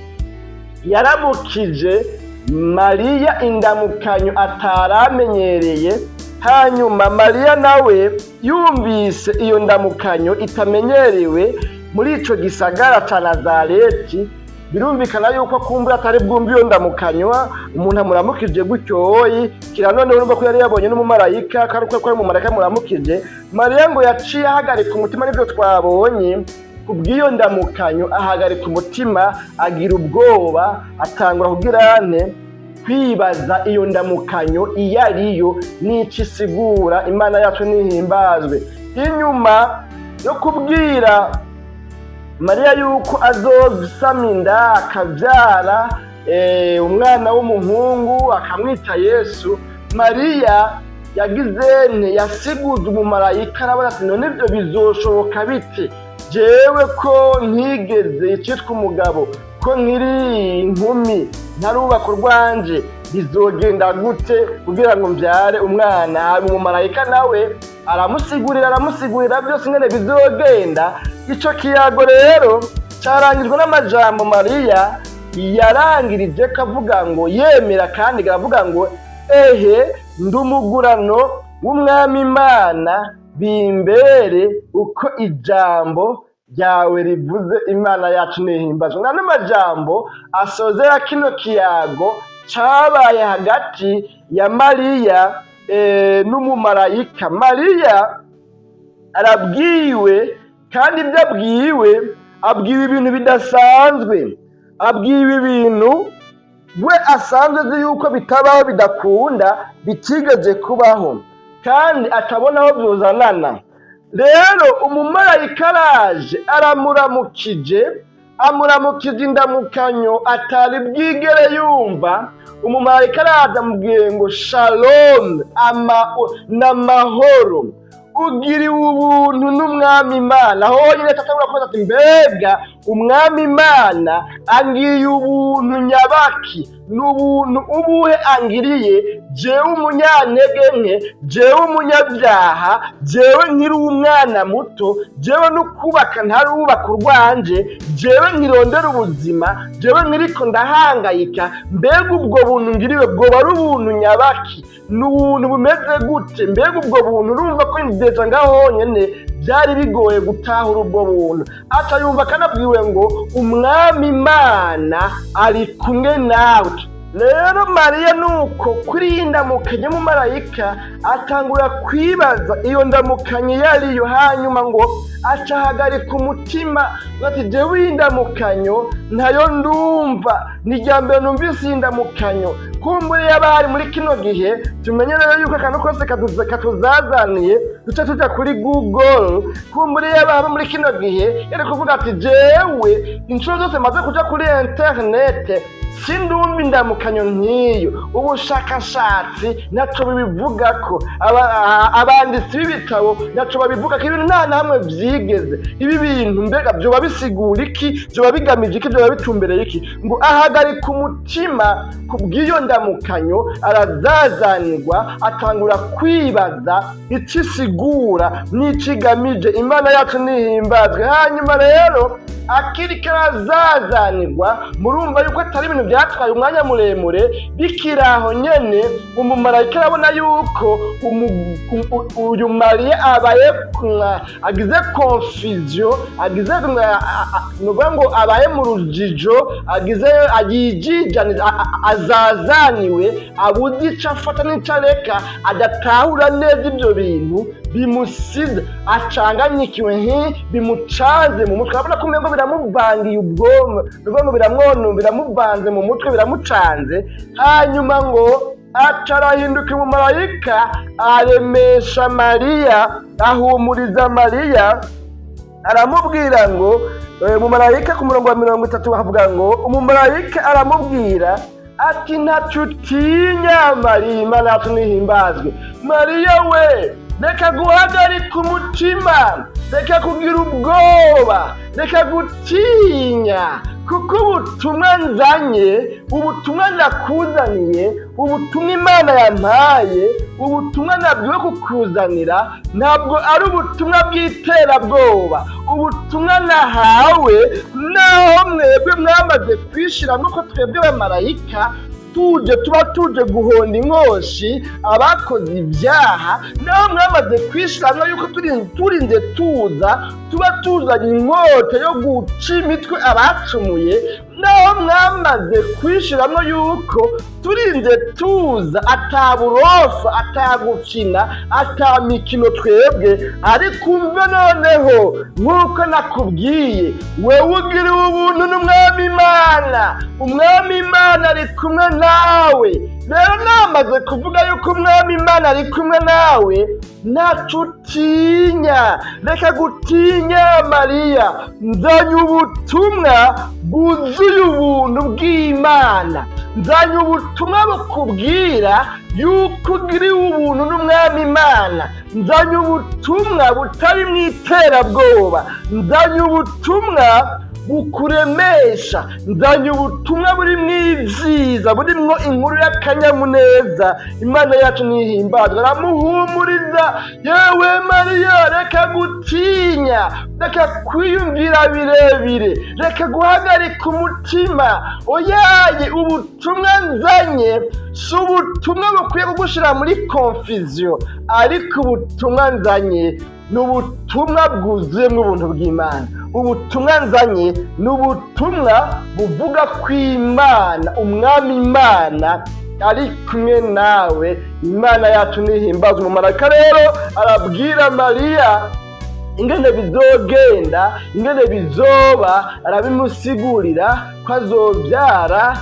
yaramukije Mariya indamukanyo ataramenyereye. Hanyuma Mariya nawe yumvise iyo ndamukanyo itamenyerewe muri ico gisagara ca Nazareti, birumvikana yuko kumbura atari bwumva iyo ndamukanyo umuntu amuramukije gutyoyi. Kira none urumva ko yari yabonye n'umumarayika, karuko ko ari umumarayika muramukije. Mariya ngo yaciye ahagarika umutima, nibyo twabonye kubw'iyo ndamukanyo ahagarika umutima, agira ubwoba, atangura kugira kwibaza iyo ndamukanyo iyo ariyo n'iki isigura. Imana yacu nihimbazwe. Inyuma yo kubwira Mariya yuko azosama inda akabyara umwana w'umuhungu akamwita Yesu, Mariya yasiguze umumarayika, arabona ati none ibyo bizoshoboka bite jewe ko ntigeze icitwa umugabo, ko nkiri inkumi ntarubaka urwanje, bizogenda gute kugira ngo mbyare umwana? Umumarayika nawe aramusigurira byose ingene bizogenda. Ico kiyago rero carangijwe n'amajambo Mariya yarangirije kavuga ngo yemera, kandi garavuga ngo ehe ndumugurano w'umwami Imana, bimbere uko ijambo ryawe rivuze. Imana yacu nihimbazwe. Nano majambo asozera kino kiyago cabaye hagati ya Mariya n'umumarayika. Mariya arabwiwe, kandi ibyo abwiwe ibintu bidasanzwe, abwiwe ibintu we asanzwe azi yuko bitabaho, bidakunda, bitigeze kubaho, kandi atabona aho byuzanana. Rero umumarayika araje amuramukije indamukanyo atari bwigere yumva. Umumarayika araje amubwiye ngo shalom, n'amahoro, ugiriwe ubuntu n'umwami Imana. Aho nyine tatangura kubaza ati mbega umwami Imana angiye ubuntu nyabaki, n'ubuntu ubuhe angiriye jewe umunyantege nke, jewe umunyabyaha, jewe nkiri umwana muto, jewe n'ukubaka ntarubaka urwanje, jewe nkirondera ubuzima, jewe nkiriko ndahangayika. Mbega ubwo buntu ngiriwe bwoba ari ubuntu nyabaki? N'ubuntu bumeze gute? Mbega ubwo buntu urumva ko indeja ngaho honyene byari bigoye gutahura ubwo buntu. Aca yumva kanabwiwe ngo umwami Imana ari kumwe nawe. Rero Mariya nuko kuri iyi ndamukanyo y'umumarayika atangura kwibaza iyo ndamukanyo iyo ariyo. Hanyuma ngo acahagarika umutima ati jewe iyi ndamukanyo ntayo ndumva, ni irya mbere numvise iyi ndamukanyo. Kumbure y'abari muri kino gihe tumenye rero yuko akantu kose katuzazaniye duce tuja kuri Google. Kumbure y'abari muri kino gihe yari kuvuga ati jewe inshuro zose maze kuja kuri internet sindumva indamukanyo nk'iyo. Ubushakashatsi naco bibivuga ko, abanditsi b'ibitabo naco babivuga ko ibintu nta hamwe vyigeze. Ibi bintu mbega vyoba bisigura iki? Vyoba bigamije iki? Vyoba bitumbereye iki? Ngo ahagarika umutima kubw'iyo ndamukanyo, arazazanirwa, atangura kwibaza ico isigura n'ico igamije. Imana yacu nihimbazwe. Hanyuma rero akiri karazazanirwa. Murumva yuko atari ibintu byatwaye umwanya muremure, bikiraho nyene umumarayika arabona yuko uyu Mariya abaye agize confusion, agize nuvuga ngo abaye mu rujijo, agize yijijanye, azazaniwe, abuze ico afata n'ico areka, adatahura neza ibyo bintu, bimusize acanganyikiwe, bimucanze mu mutwe. Urabona ko umengo biramuvangiye ubwonko, ubwonko biramuvanze mu mutwe, biramucanze. Hanyuma ngo acarahinduka umumarayika aremesha Mariya, ahumuriza Mariya, aramubwira ngo umumarayika ku murongo wa 30 bavuga ngo umumarayika aramubwira ati ntaco utinya Mariya, Imana yacu nihimbazwe. Mariya we, reka guhagarika umutima, reka kugira ubwoba, reka gutinya, kuko ubutumwa nzanye, ubutumwa nakuzaniye, ubutumwa Imana yampaye, ubutumwa nabwiwe kukuzanira, ntabwo ari ubutumwa bw'iterabwoba. Ubutumwa nahawe, naho mwebwe mwamaze kwishiramwo ko twebwe abamarayika tuba tuje guhonda inkoshi abakoze ibyaha, naho mwamaze kwishiramwo yuko turinze tuba tuzanye inkota yo guca imitwe abacumuye, naho mwamaze kwishiramwo yuko turinze tuza ataburofa, atagukina, atamikino twebwe. ariko umve noneho, nk'uko nakubwiye, wewe ugiriwe ubuntu n'Umwami Imana, Umwami Imana ari kumwe nawe. Rero namaze kuvuga yuko Umwami Imana ari kumwe nawe, ntaco utinya, reka gutinya Mariya, nzanye ubutumwa bwuzuye ubuntu bw'Imana, nzanye ubutumwa bukubwira yuko ugiriwe ubuntu n'Umwami Imana, nzanye ubutumwa butari mu iterabwoba, nzanye ubutumwa bukuremesha, nzanye ubutumwa buri mwiziza, burimwo inkuru y'akanyamuneza. Imana yacu nihimbazwe. Aramuhumuriza, yewe Mariya, reka gutinya, reka kwiyumvira birebire, reka guhagarika umutima. Oyaye, ubutumwa nzanye si ubutumwa bukwiye kugushira muri confusion, ariko ubutumwa nzanye ni ubutumwa bwuzuyemo ubuntu bw'Imana. Ubutumwa nzanye ni ubutumwa buvuga ko Imana, Umwami Imana ari kumwe nawe. Imana yacu nihimbazwe. Umumarayika rero arabwira Mariya ingene bizogenda, ingene bizoba, arabimusigurira ko azobyara,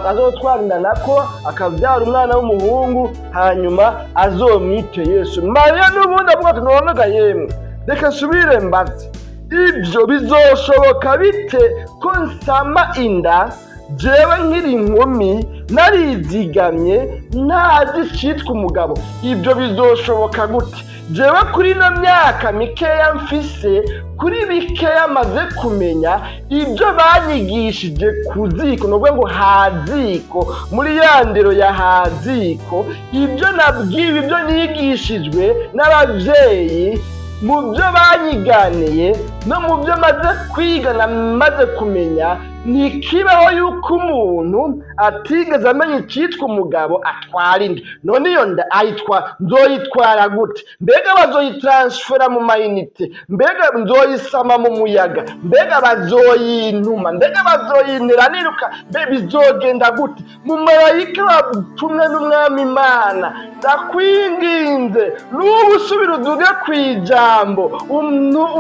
azotwarana nako, akabyara umwana w'umuhungu, hanyuma azomwite Yesu. Mariya n'ubundi avuga ati nonaga yemwe, reka nsubire mbaze, ibyo bizoshoboka bite ko nsama inda jewe nkiri inkumi, narizigamye, ntazi icitwa umugabo? Ibyo bizoshoboka gute? Jewe kuri ino myaka mikeya mfise, kuri bikeya maze kumenya, ibyo banyigishije ku ziko, nubwo ngo haziko, muri ya ndero ya haziko, ibyo nabwiwe, ibyo nigishijwe n'abavyeyi, mu byo banyiganiye no mu byo maze kwiga na maze kumenya, ntikibaho yuko umuntu atigeze amenya icitwa umugabo atwara inda. None iyo nda nzoyitwara gute? Mbega bazoyitransfera mu mayinite? Mbega nzoyisama mu muyaga? Mbega bazoyintuma? Mbega bazoyintera niruka? Bizogenda gute? Mumarayika watumwe n'Umwami Imana, ndakwinginze n'ubu usubira uduge kw'ijambo,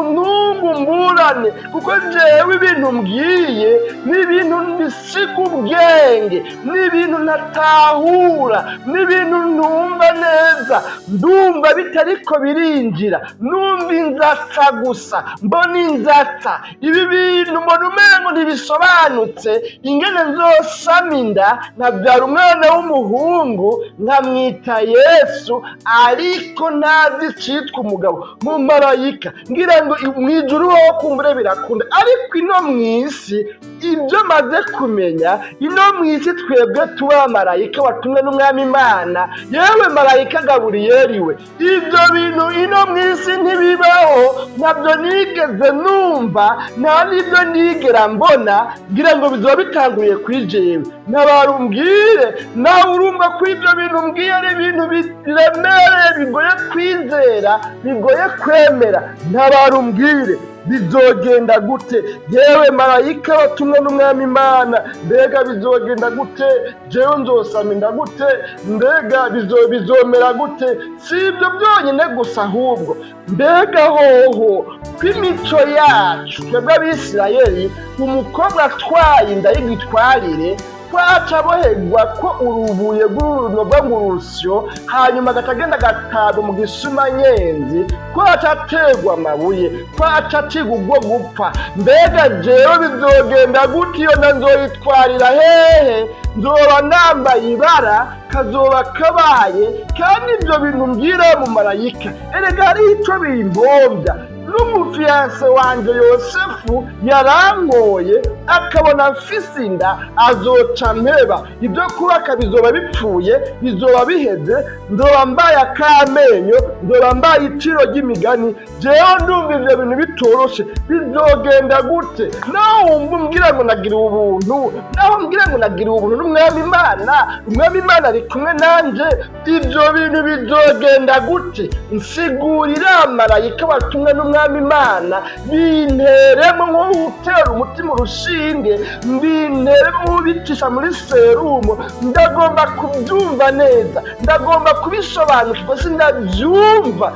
untumburane, kuko jewe ibintu mbwiye n'ibintu bisiga ubwenge, n'ibintu ntatahura, n'ibintu ntumva neza. Ndumva bitariko birinjira, numva inzatsa gusa, mbona inzatsa. Ibi bintu mbona umengo ntibisobanutse, ingene nzosama inda nkabyara umwana w'umuhungu nkamwita Yesu, ariko ntazi icitwa umugabo. Mumarayika ngira ngo mwijuru ho kumva kumbure birakunda, ariko ino mw'isi ibyo maze kumenya, ino mw'isi twebwe tuba marayika watumwe n'umwami Imana, yewe marayika Gaburiyeli we, ibyo bintu ino mw'isi ntibibaho, ntabyo nigeze numva, nta n'ibyo nigera mbona, ngira ngo bizoba bitanguye kuri jewe. Nabarumbwire nawe urumva ko ibyo bintu mbwiye ari ibintu biremereye, bigoye kwizera, bigoye kwemera. Nabarumbwire bizogenda gute? Yewe marayika watumwe n'umwami Imana, mbega bizogenda gute? Jewe nzosaminda gute? Mbega bizomera gute? Si ibyo byonyine gusa, ahubwo mbega hoho kw'imico yacu twebwe Abisirayeli, umukobwa atwaye inda y'igitwarire kwaca aboherwa ko urubuye rw'urunogo ng'urusyo, hanyuma agacagenda agatabwa mu gisumanyenzi, kwaca ategwa amabuye, kwaca atigwa ubwo gupfa. Mbega jewe bizogenda gute iyo nzoyitwarira hehe? Nzoba nambaye ibara, kazoba kabaye, kandi ibyo bintu mbwira mu marayika erega hari ico bimbombya. N'umufiyanse wanje Yosefu yarangoye akabona mfise inda, azoca mpeba, ibyo kubaka bizoba bipfuye, bizoba biheze, nzoba mbaye akamenyo, nzoba mbaye iciro ry'imigani. Jewe ndumva ivyo bintu bitoroshe, bizogenda gute? Naho mbwira ngo nagira ubuntu, naho mbwira ngo nagira ubuntu n'umwami Imana, umwami Imana ari kumwe nanje, ibyo bintu bizogenda gute? Nsigurira marayika watumwe n'umwami Imana, binteremo nko gutera umutima urushinge, binteremo nk'ubicisha muri serumu. Ndagomba kubyumva neza, ndagomba kubisobanukirwa, sindabyumva.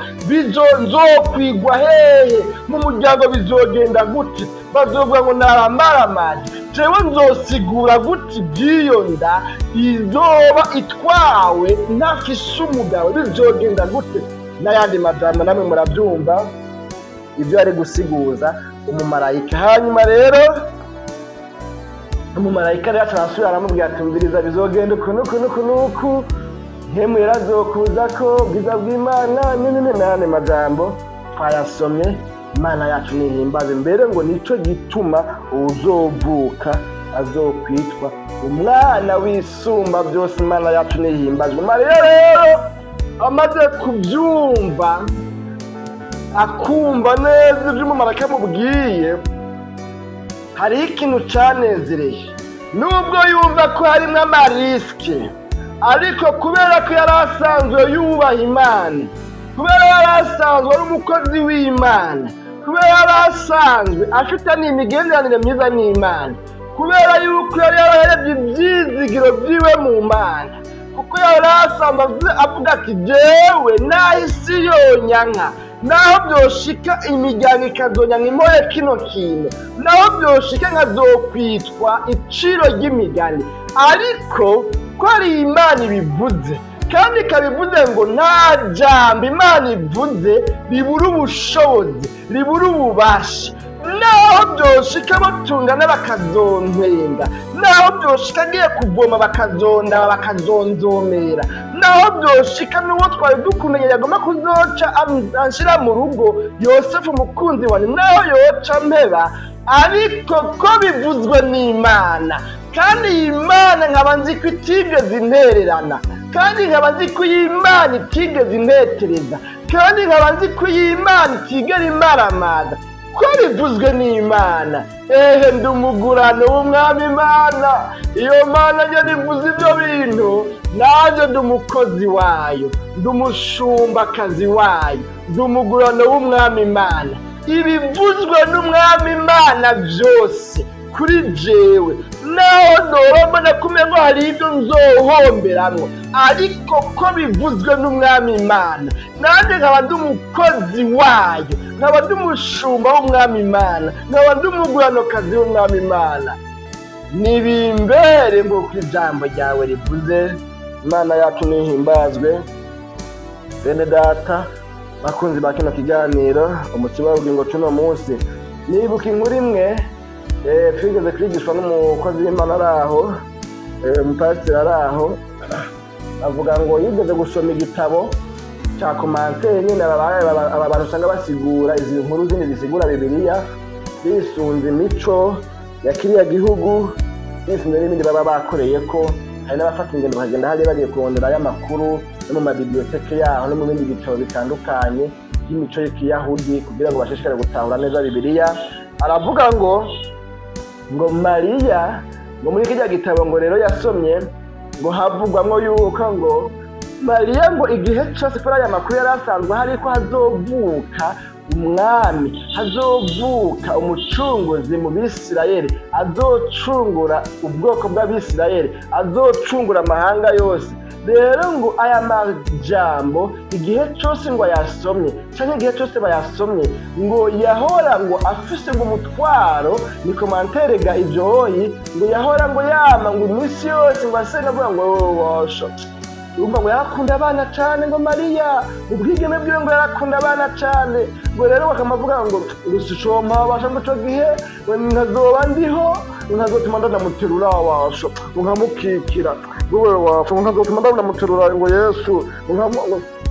Nzokwigwa hehe? Mu muryango bizogenda gute? Bazovuga ngo naramaramaje. Jewe nzosigura gute iby'iyo nda izoba itwawe ntafise umugabo? Bizogenda gute? N'ayandi majambo namwe murabyumva ibyo ari gusiguza umumarayika. Hanyuma rero umumarayika rero arasubira aramubwira ati umviriza, bizogenda uku hemu yarazokuza ko bwiza bw'Imana n'ayandi majambo twayasomye. Imana yacu nihimbaze, mbere ngo nico gituma uzovuka azokwitwa umwana w'isumba byose. Imana yacu nihimbazwe. Mariya rero amaze kubyumva, akumva neza ibyo umumarayika amubwiye, hariho ikintu canezereye. Nubwo yumva ko harimwo amarisike, ariko kubera ko yari asanzwe yubaha Imana, kubera yari asanzwe ari umukozi w'Imana, kubera yari asanzwe afite n'imigenderanire myiza n'Imana, kubera yuko yari yaraherebye ibyizigiro byiwe mu Mana, kuko yari asanzwe avuga ati jewe nahisi yonyanka, naho byoshika imiryango ikazonyanka imoye kino kintu, naho byoshika nkazokwitwa iciro ry'imigani, ariko ko ari Imana ibivuze, kandi ikabivuze ngo nta jambo Imana ivuze ribura ubushobozi, ribura ububasha. Naho byoshika batungana bakazontwenga, naho byoshika agiye kuvoma bakazondaba bakazonzomera, naho byoshika n'uwo twari dukundanye yagomba kuzoca anshira mu rugo, Yosefu umukunzi wanjye, naho yoca mpeba, ariko ko bivuzwe n'Imana, kandi iyi Imana nkaba nzi ko itigeze intererana, kandi nkaba nzi ko iyi Imana itigeze intetereza, kandi nkaba nzi ko iyi Imana itigera imaramaza, ko bivuzwe n'Imana. Ehe, ndi umugurano w'umwami Imana. Iyo Mana njye nivuze ibyo bintu, nanjye ndi umukozi wayo, ndi umushumba-kazi wayo, ndi umugurano w'umwami Imana. Ibivuzwe n'umwami Imana byose kuri jewe, naho norobona kumenya ngo hari ibyo nzohomberamwo, ariko ko bivuzwe n'umwami Imana, nanjye nkaba ndi umukozi wayo, nkaba ndi umushumba w'umwami Imana, nkaba ndi umuguranokazi w'umwami Imana. Nibimbere ngo ku ijambo ryawe rivuze. Imana yacu nihimbazwe. Bene data bakunzi ba kino kiganiro umutima w'ubugingo cuno munsi, nibuka inkuru imwe twigeze kwigishwa n'umukozi w'Imana araho, umupasiteri araho, avuga ngo yigeze gusoma igitabo cya komantere nyine aba bantu usanga basigura izi nkuru zindi zisigura Bibiliya, bisunze imico ya kiriya gihugu, bisunze n'ibindi baba bakoreye ko. Hari n'abafata ingendo bakagenda hariya bagiye kurondera y'amakuru no mu mabiblioteke yaho no mu bindi bitabo bitandukanye by'imico y'ikiyahudi kugira ngo bashishikare gutahura neza Bibiliya. Aravuga ngo Mariya ngo muri kijya gitabo ngo rero yasomye ngo havugwamo yuko ngo Mariya ngo igihe cyose kuri aya makuru yari asanzwe hari ko hazovuka umwami, hazovuka umucunguzi mu Bisirayeli, azocungura ubwoko bw'Abisirayeli, azocungura amahanga yose. Rero ngo aya majambo igihe cyose ngo yasomye cyangwa igihe cyose bayasomye ngo yahora ngo afise ngo umutwaro, ni komantere ga ibyoyi, ngo yahora ngo yama ngo iminsi yose ngo asenga avuga ngo washo urumva ngo yarakunda abana cyane ngo Mariya ubwigeme bwiwe ngo yarakunda abana cyane. Ngo rero bakamavuga ngo gushoma babasha ngo cyo gihe ntazoba ndiho, ntazotuma ndanamuterura washo nkamukikira wowe washo ntazotuma ndanamuterura ngo Yesu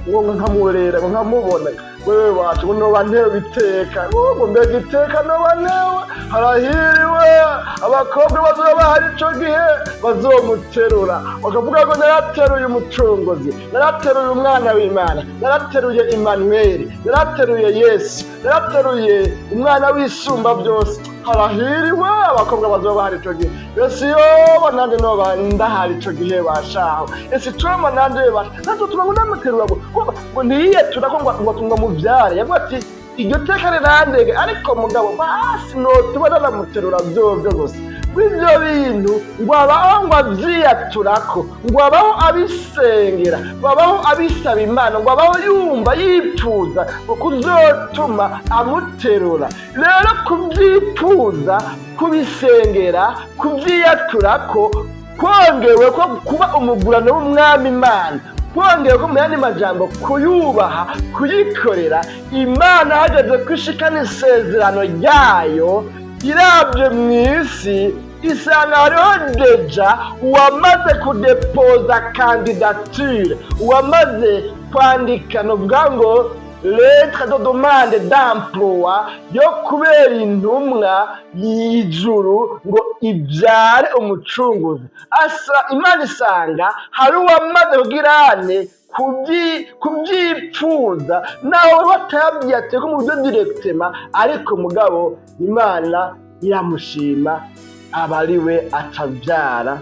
ngo nkamurera ngo nkamubona wewe washo no bantewe biteka ngo mbega iteka no banewe harahiriwe abakobwa bazoba bahari cyo gihe bazomuterura bakavuga ngo narateruye umucunguzi, narateruye umwana w'Imana, narateruye Emmanuel, narateruye Yesu, narateruye umwana w'isumba byose. Harahiriwe abakobwa bazoba bahari cyo gihe. Yesu yoba nande no bandahari cyo gihe bashaho. Yesu tuma nande bato tubango namuterura ngo ntiyetura ko ngo tunga mubyare. Yavuga ati iryo teka rirandege ariko mugabo basi no tubona namuterura byo gusa. Ibyo bintu ngo abaho ngo avyiyaturako, ngo abaho abisengera, ngo abaho abisaba Imana, ngo abaho yumva yipfuza ngo kuzotuma amuterura. Rero kubyipfuza, kubisengera, kubyiyaturako kongewe ko kuba umugurano w'umwami Imana, kongewe ko mu yandi majambo kuyubaha, kuyikorera Imana hageze kwishikana isezerano ryayo irabye mu isi isanga hariho deja uwamaze kudepoza kandidature, uwamaze kwandika novuga ngo lettre de demande d'emploi yo kubera intumwa y'ijuru ngo ibyare umucunguzi. Imana isanga hari uwamaze kugirane kubyipfuza nawe batayabyiatiye ko mu buryo directement, ariko mugabo Imana iramushima aba ari we atabyara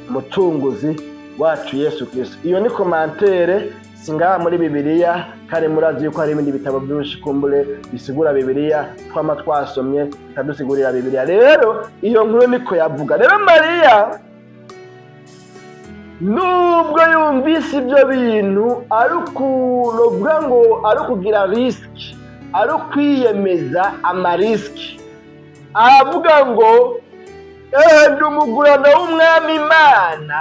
umucunguzi wacu Yesu Kristo. Iyo ni komantere singaha muri Bibiliya, kandi murazi yuko hari ibindi bitabo byinshi kumbure bisigura Bibiliya twama twasomye bikadusigurira Bibiliya. Rero iyo nkuru niko yavuga. Rero Mariya nubwo yumvise ibyo bintu ari ukuvuga ngo ari ukugira risiki, ari ukwiyemeza amarisiki, aravuga ngo ndi umugurano w'umwami Imana,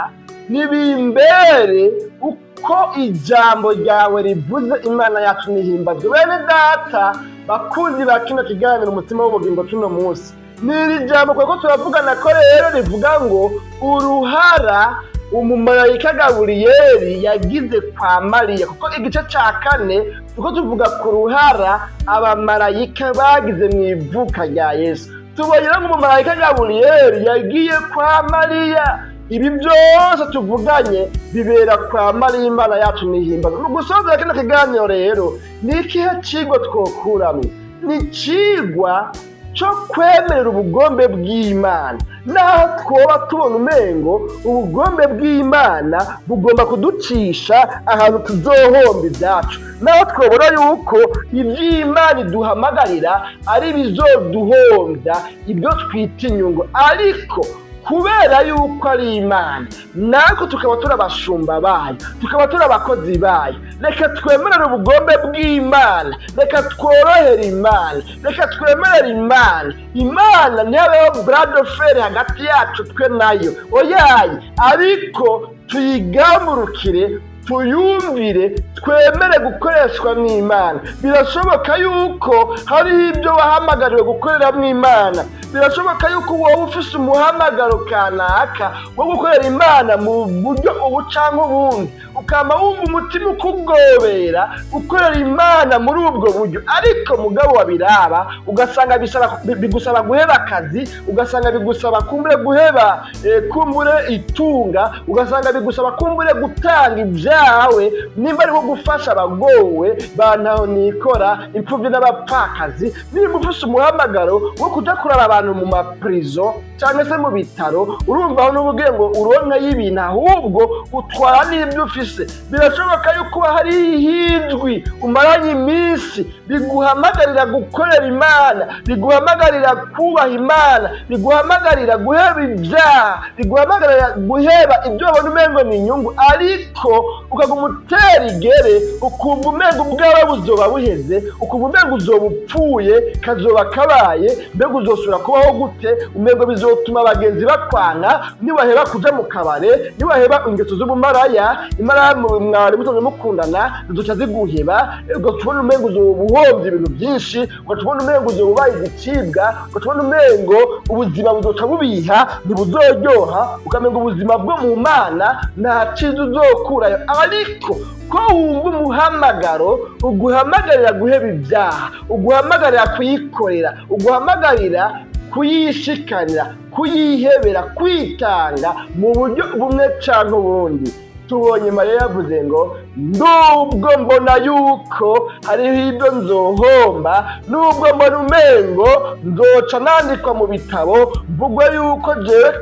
nibimbere uko ijambo ryawe rivuze. Imana yacu nihimbazwe. Bene data bakunzi ba kino kiganiro umutima w'ubugingo cuno munsi, n'iri jambo kuko turavugana ko rero rivuga ngo uruhara umumarayika Gaburiyeli yagize kwa Mariya, kuko igice cya 4 tuko tuvuga ku ruhara abamarayika bagize mu ivuka rya Yesu. Tubonera ngo umumarayika Gaburiyeli yagiye kwa Mariya. Ibi byose tuvuganye bibera kwa Mariya. Imana yacu nihimbaza. Gusoza kino kiganiro rero ni ikihe kigo twokuramo? Ni kigwa cyo kwemerera ubugombe bw'Imana. Naho twoba tubona umengo ubugombe bw'Imana bugomba kuducisha ahantu tuzohomba ibyacu, naho twobona yuko iby'Imana iduhamagarira ari bizoduhombya ibyo twita inyungu, ariko kubera yuko ari Imana nako tukaba turabashumba bayo, tukaba turabakozi bayo, reka twemerere ubugombe bw'Imana, reka tworohere Imana, reka twemerere Imana. Imana ntihabeho brad of fair hagati yacu twe nayo, oyaye, ariko tuyigamurukire, tuyumvire, twemere gukoreshwa n'Imana. Birashoboka yuko hari ibyo wahamagariwe gukorera mw'Imana, birashoboka yuko wowe ufise umuhamagaro kanaka wo gukorera Imana mu buryo ubu canke ubundi, ukama wumva umutima ukugobera gukorera Imana muri ubwo buryo, ariko mugabo wabiraba ugasanga bigusaba guheba akazi, ugasanga bigusaba kumbure guheba kumbure itunga, ugasanga bigusaba kumbure gutanga ibyawe, nimba ari gufasha abagowe bantaho nikora, imfuvyi n'abapfakazi. Niba ufise umuhamagaro wo kuja kurara abantu mu maprizo cyangwa se mu bitaro, urumva aho n'ubwiye ngo uronka y'ibintu, ahubwo utwara n'ibyo ufise. Birashoboka yuko hari ihindwi umaranye iminsi biguhamagarira gukorera Imana, biguhamagarira kubaha Imana, biguhamagarira guheba ibyaha, biguhamagarira guheba ibyo wabona umengo ni inyungu, ariko ukaguma utera igere, ukumva umengo ubwawe buzoba buheze, ukumva umengo uzoba upfuye, kazoba kabaye, mbega uzosubira kubaho gute? Umengo bizotuma abagenzi bakwanka, niwaheba kuja mu kabare, niwaheba ingeso z'ubumaraya, imara mwari mutonze mukundana zizoca ziguheba, ugatubona umengo uzoba uhombye ibintu byinshi, ugatubona umengo uzoba ubaye igicibwa, ugatubona umengo ubuzima buzoca bubiha ntibuzoryoha, ukamengo ubuzima bwo mu Mana nta cyiza uzokurayo. Ariko ko wumva umuhamagaro uguhamagarira guheba ibyaha, uguhamagarira kuyikorera, uguhamagarira kuyishikanira, kuyihebera, kwitanga mu buryo bumwe cyangwa ubundi. Tubonye Mariya yavuze ngo nubwo mbona yuko hariho ibyo nzohomba, nubwo mbona umengo nzoca nandikwa mu bitabo mvuga yuko jewe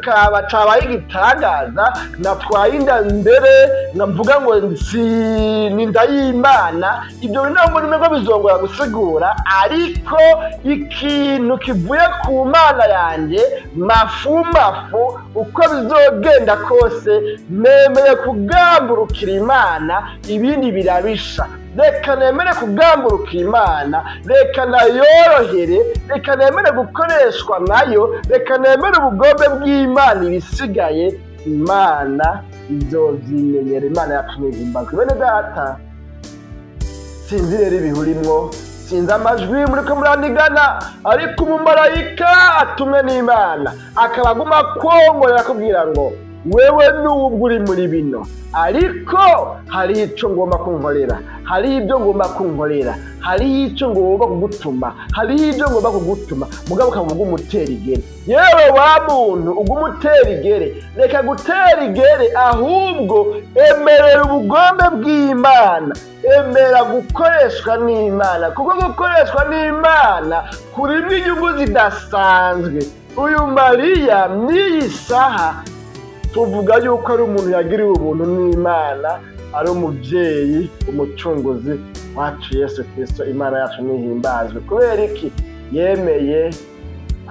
cabaye igitangaza, natwaye inda mbere nkamvuga ngo ni inda y'Imana, ibyo bintu mbona bizongora gusigura, ariko ikintu kivuye ku Mana yanjye mafu uko bizogenda kose, nemeye kugamburukira Imana, ibindi birabisha. Reka nemere kugamburukira Imana, reka nayorohere, reka nemere gukoreshwa nayo, reka nemere ubugombe bw'Imana, ibisigaye Imana izovyimenyera. Imana yacu nihimbazwe. Bene data, sinzi rero ibihurimwo, sinzi amajwi muriko murandigana, ariko umumarayika atumwe n'Imana akaba aguma kwongorera akubwira ngo wewe nubwo uri muri bino, ariko hari icyo ngomba kunkorera, hari ibyo ngomba kunkorera, hari icyo ngomba kugutuma, hari ibyo ngomba kugutuma, mugabo ukavuga umutera igere. Yewe wa muntu ugumutera igere, reka gutera igere, ahubwo emerera ubugombe bw'Imana, emera gukoreshwa n'Imana, kuko gukoreshwa n'Imana kurimo inyungu zidasanzwe. Uyu Mariya n'iyi saha tuvuga yuko ari umuntu yagiriwe ubuntu n'Imana, ari umubyeyi, umucunguzi wacu Yesu Kristo. Imana yacu nihimbazwe. Kubera iki? Yemeye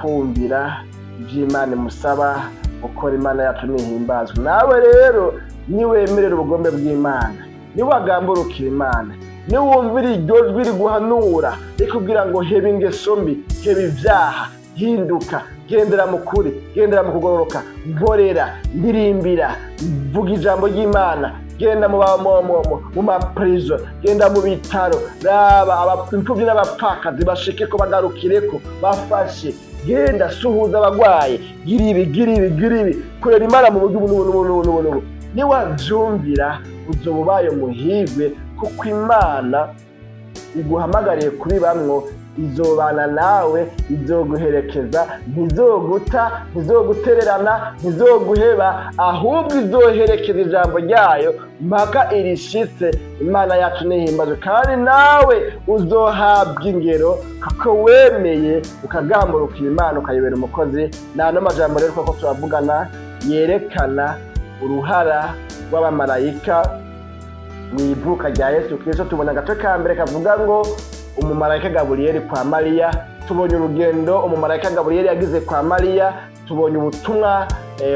kumvira iby'Imana imusaba gukora. Imana yacu nihimbazwe. Nawe rero niwemerera ubugombe bw'Imana, niwagamburukira Imana, niwumvira iryo jwi riguhanura rikubwira ngo heba ingeso mbi, heba ibyaha, hinduka, gendera mu kuri, gendera mu kugororoka, nkorera, ndirimbira, vuga ijambo ry'Imana, genda mu maprizo, genda mu bitaro, raba imfuvyi n'abapfakazi bashike ko bagarukireko, bafashe, genda suhuza abagwaye, gira ibi, korera Imana mu buryo ubu. Niwavyumvira uzoba ubaye muhirwe, kuko Imana iguhamagariye kubibamwo, izobana nawe, izoguherekeza, ntizoguta, ntizogutererana, ntizoguheba, ahubwo izoherekeza ijambo ryayo mpaka irishitse. Imana yacu nihimbazwe. Kandi nawe uzohabwa ingero, kuko wemeye ukagamburukira Imana, ukayibera umukozi. N'ano majambo rero kuko turavugana yerekana uruhara rw'abamarayika mw'ivuka rya Yesu Kristo. Tubona agace ka mbere kavuga ngo umumarayika Gaburiyeli kwa Mariya, tubonye urugendo umumarayika Gaburiyeli yagize kwa Mariya, tubonye ubutumwa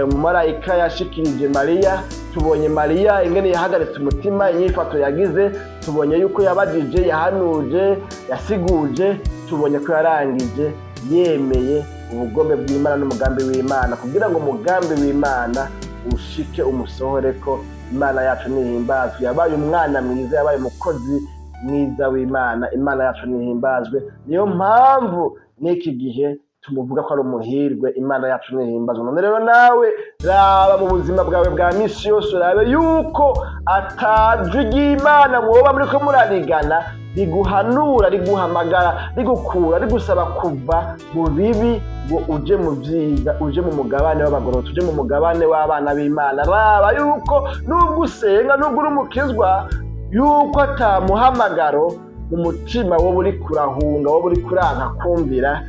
umumarayika yashikirije Mariya, tubonye Mariya ingene yahagaritse umutima, inyifato yagize, tubonye yuko yabajije, yahanuje, yasiguje, tubonye ko yarangije yemeye ubugombe bw'Imana n'umugambi w'Imana, kugira ngo umugambi w'Imana ushike umusohoreko. Imana yacu nihimbazwe. Yabaye umwana mwiza, yabaye umukozi mwiza w'Imana. Imana yacu nihimbazwe. Niyo mpamvu n'iki gihe tumuvuga ko ari umuhirwe. Imana yacu nihimbazwa. None rero nawe raba mu buzima bwawe bwa misi yose urabe yuko atajwi ry'Imana mwoba muriko murarigana riguhanura, riguhamagara, rigukura, rigusaba kuva mu bibi ngo uje mu vyiza, uje mu mugabane w'abagororotsi, uje mu mugabane w'abana b'Imana. Raba yuko nubwo usenga, nubwo uri umukizwa, yuko atamuhamagaro mu mutima wowe uri kurahunga, wowe uri kuranka kumvira,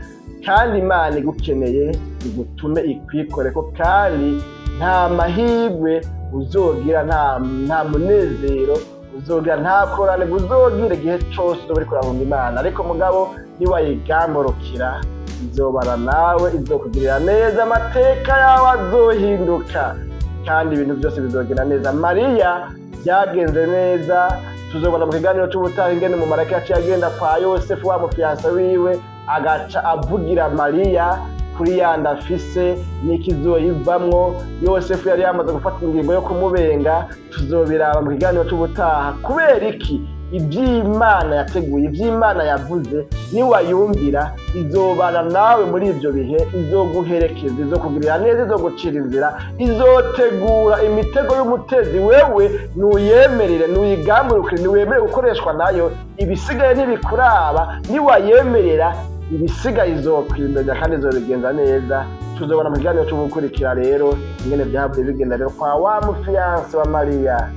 kandi Imana igukeneye igutume ikwikoreko, kandi nta mahirwe uzogira, nta munezero uzogira, nta korane uzogira igihe cose uzoba uri kurahunga Imana. Ariko mugabo niwayigamburukira izobana nawe, izokugirira neza, amateka yawe azohinduka kandi ibintu byose bizogenda neza. Mariya byagenze neza, tuzobona mu kiganiro cy'ubutaha ingene umumarayika yaciye agenda kwa Yosefu wa mufiyanse wiwe, agaca avugira Mariya kuri ya nda afise n'ikizoyivamwo. Yosefu yari yamaze gufata ingingo yo kumubenga. Tuzobiraba mu kiganiro cy'ubutaha. Kubera iki? Iby'Imana yateguye, iby'Imana yavuze, niwayumvira izobana nawe muri ibyo bihe, izoguherekeza, izokugirira neza, izogucira inzira, izotegura imitego y'umutezi. Wewe nuyemerere, nuyigamburukire, niwemere gukoreshwa nayo, ibisigaye ntibikuraba. Niwayemerera, ibisigaye izokwimbeza kandi izobigenza neza. Tuzobona mu kiganiro cy'ubukurikira rero ingene byavuye bigenda rero kwa wa mufiyanse wa Mariya.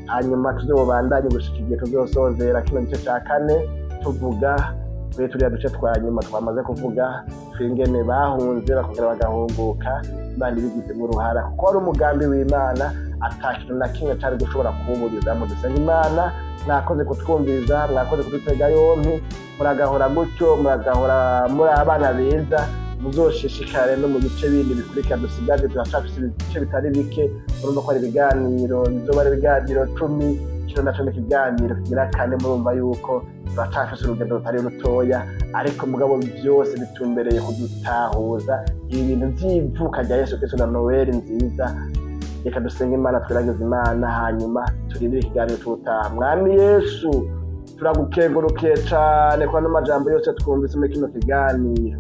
Hanyuma tuzobandanye gushika igihe tuzosozera kino gice cya 4 tuvuga kuri turiya duce twa nyuma twamaze kuvuga, twingene bahunze bakongera bagahunguka, Imana ibigizemo uruhara, kuko ari umugambi w'Imana, atakintu na kimwe cyari gushobora kuwuburizamo. Dusenga Imana. Mwakoze kutwumviriza, mwakoze kudutega yompi, muragahora gutyo, muragahora muri abana beza. Muzoshishikare no mu bice bindi bikurikira dusigaje, turashafise ibice bitari bike. Murumva ko ari ibiganiro, bizoba ari ibiganiro 10, kino naco ni ikiganiro kigira 4. Murumva yuko turashafise urugendo rutari rutoya, ariko mugabo byose bitumbereye kudutahuza ibi bintu by'ivuka rya Yesu Kristo na Noel nziza. Reka dusenga Imana, twiragize Imana, hanyuma turindire ikiganiro cy'ubutaha. Mwami Yesu, turagukengurukiye cyane kwa no majambo yose twumvise muri kino kiganiro.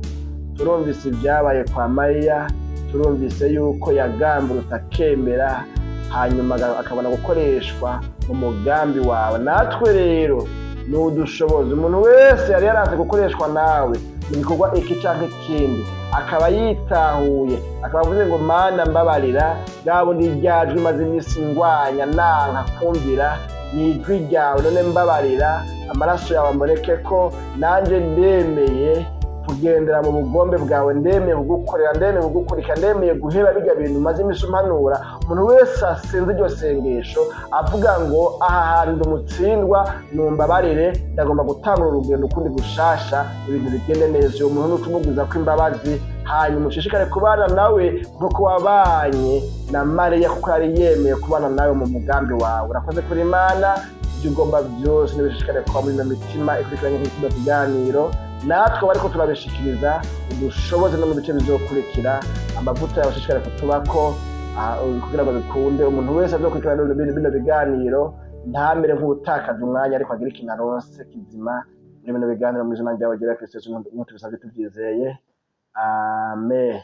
Turumvise ibyabaye kwa Mariya, turumvise yuko yagamburutse akemera, hanyuma akabona gukoreshwa mu mugambi wawe. Natwe rero nudushoboza, umuntu wese yari yaranze gukoreshwa nawe mu gikorwa iki canke ikindi, akaba yitahuye, akaba avuze ngo Mana mbabarira, gabo ntiryajwe maze imisi ngwanya nanka kumvira, nijwi ryawe none mbabarira, amaraso yawe amboneke ko nanje ndemeye kugendera mu bugombe bwawe, ndemeye kugukorera, ndemeye kugukurika, ndemeye guheba bijya bintu maze imisi umpanura. Umuntu wese asenze iryo sengesho avuga ngo aha hantu umutsindwa, numbabarire, ndagomba gutanga urugendo ukundi gushasha, ibintu bigende neza. Uwo muntu n'utumuguza ko imbabazi, hanyuma ushishikare kubana nawe nk'uko wabanye na Mariya, kuko yari yemeye kubana nawe mu mugambi wawe. Urakoze kuri Imana, ibyo ugomba byose n'ibishishikare kuba muri mitima ikurikiranye nk'ikino kiganiro. Natwe bariko turabishikiriza, udushoboze no mu bice bizokurikira. Amavuta yawe ashishikare kutubako kugira ngo bikunde. Umuntu wese azokurikirana bino biganiro ntamere nk'ubutakaje umwanya, ariko agira ikintu aronse kizima muri bino biganiro. Mu izina ryawe ryera Kristo Yesu, n'utubisabye tubyizeye. Amen.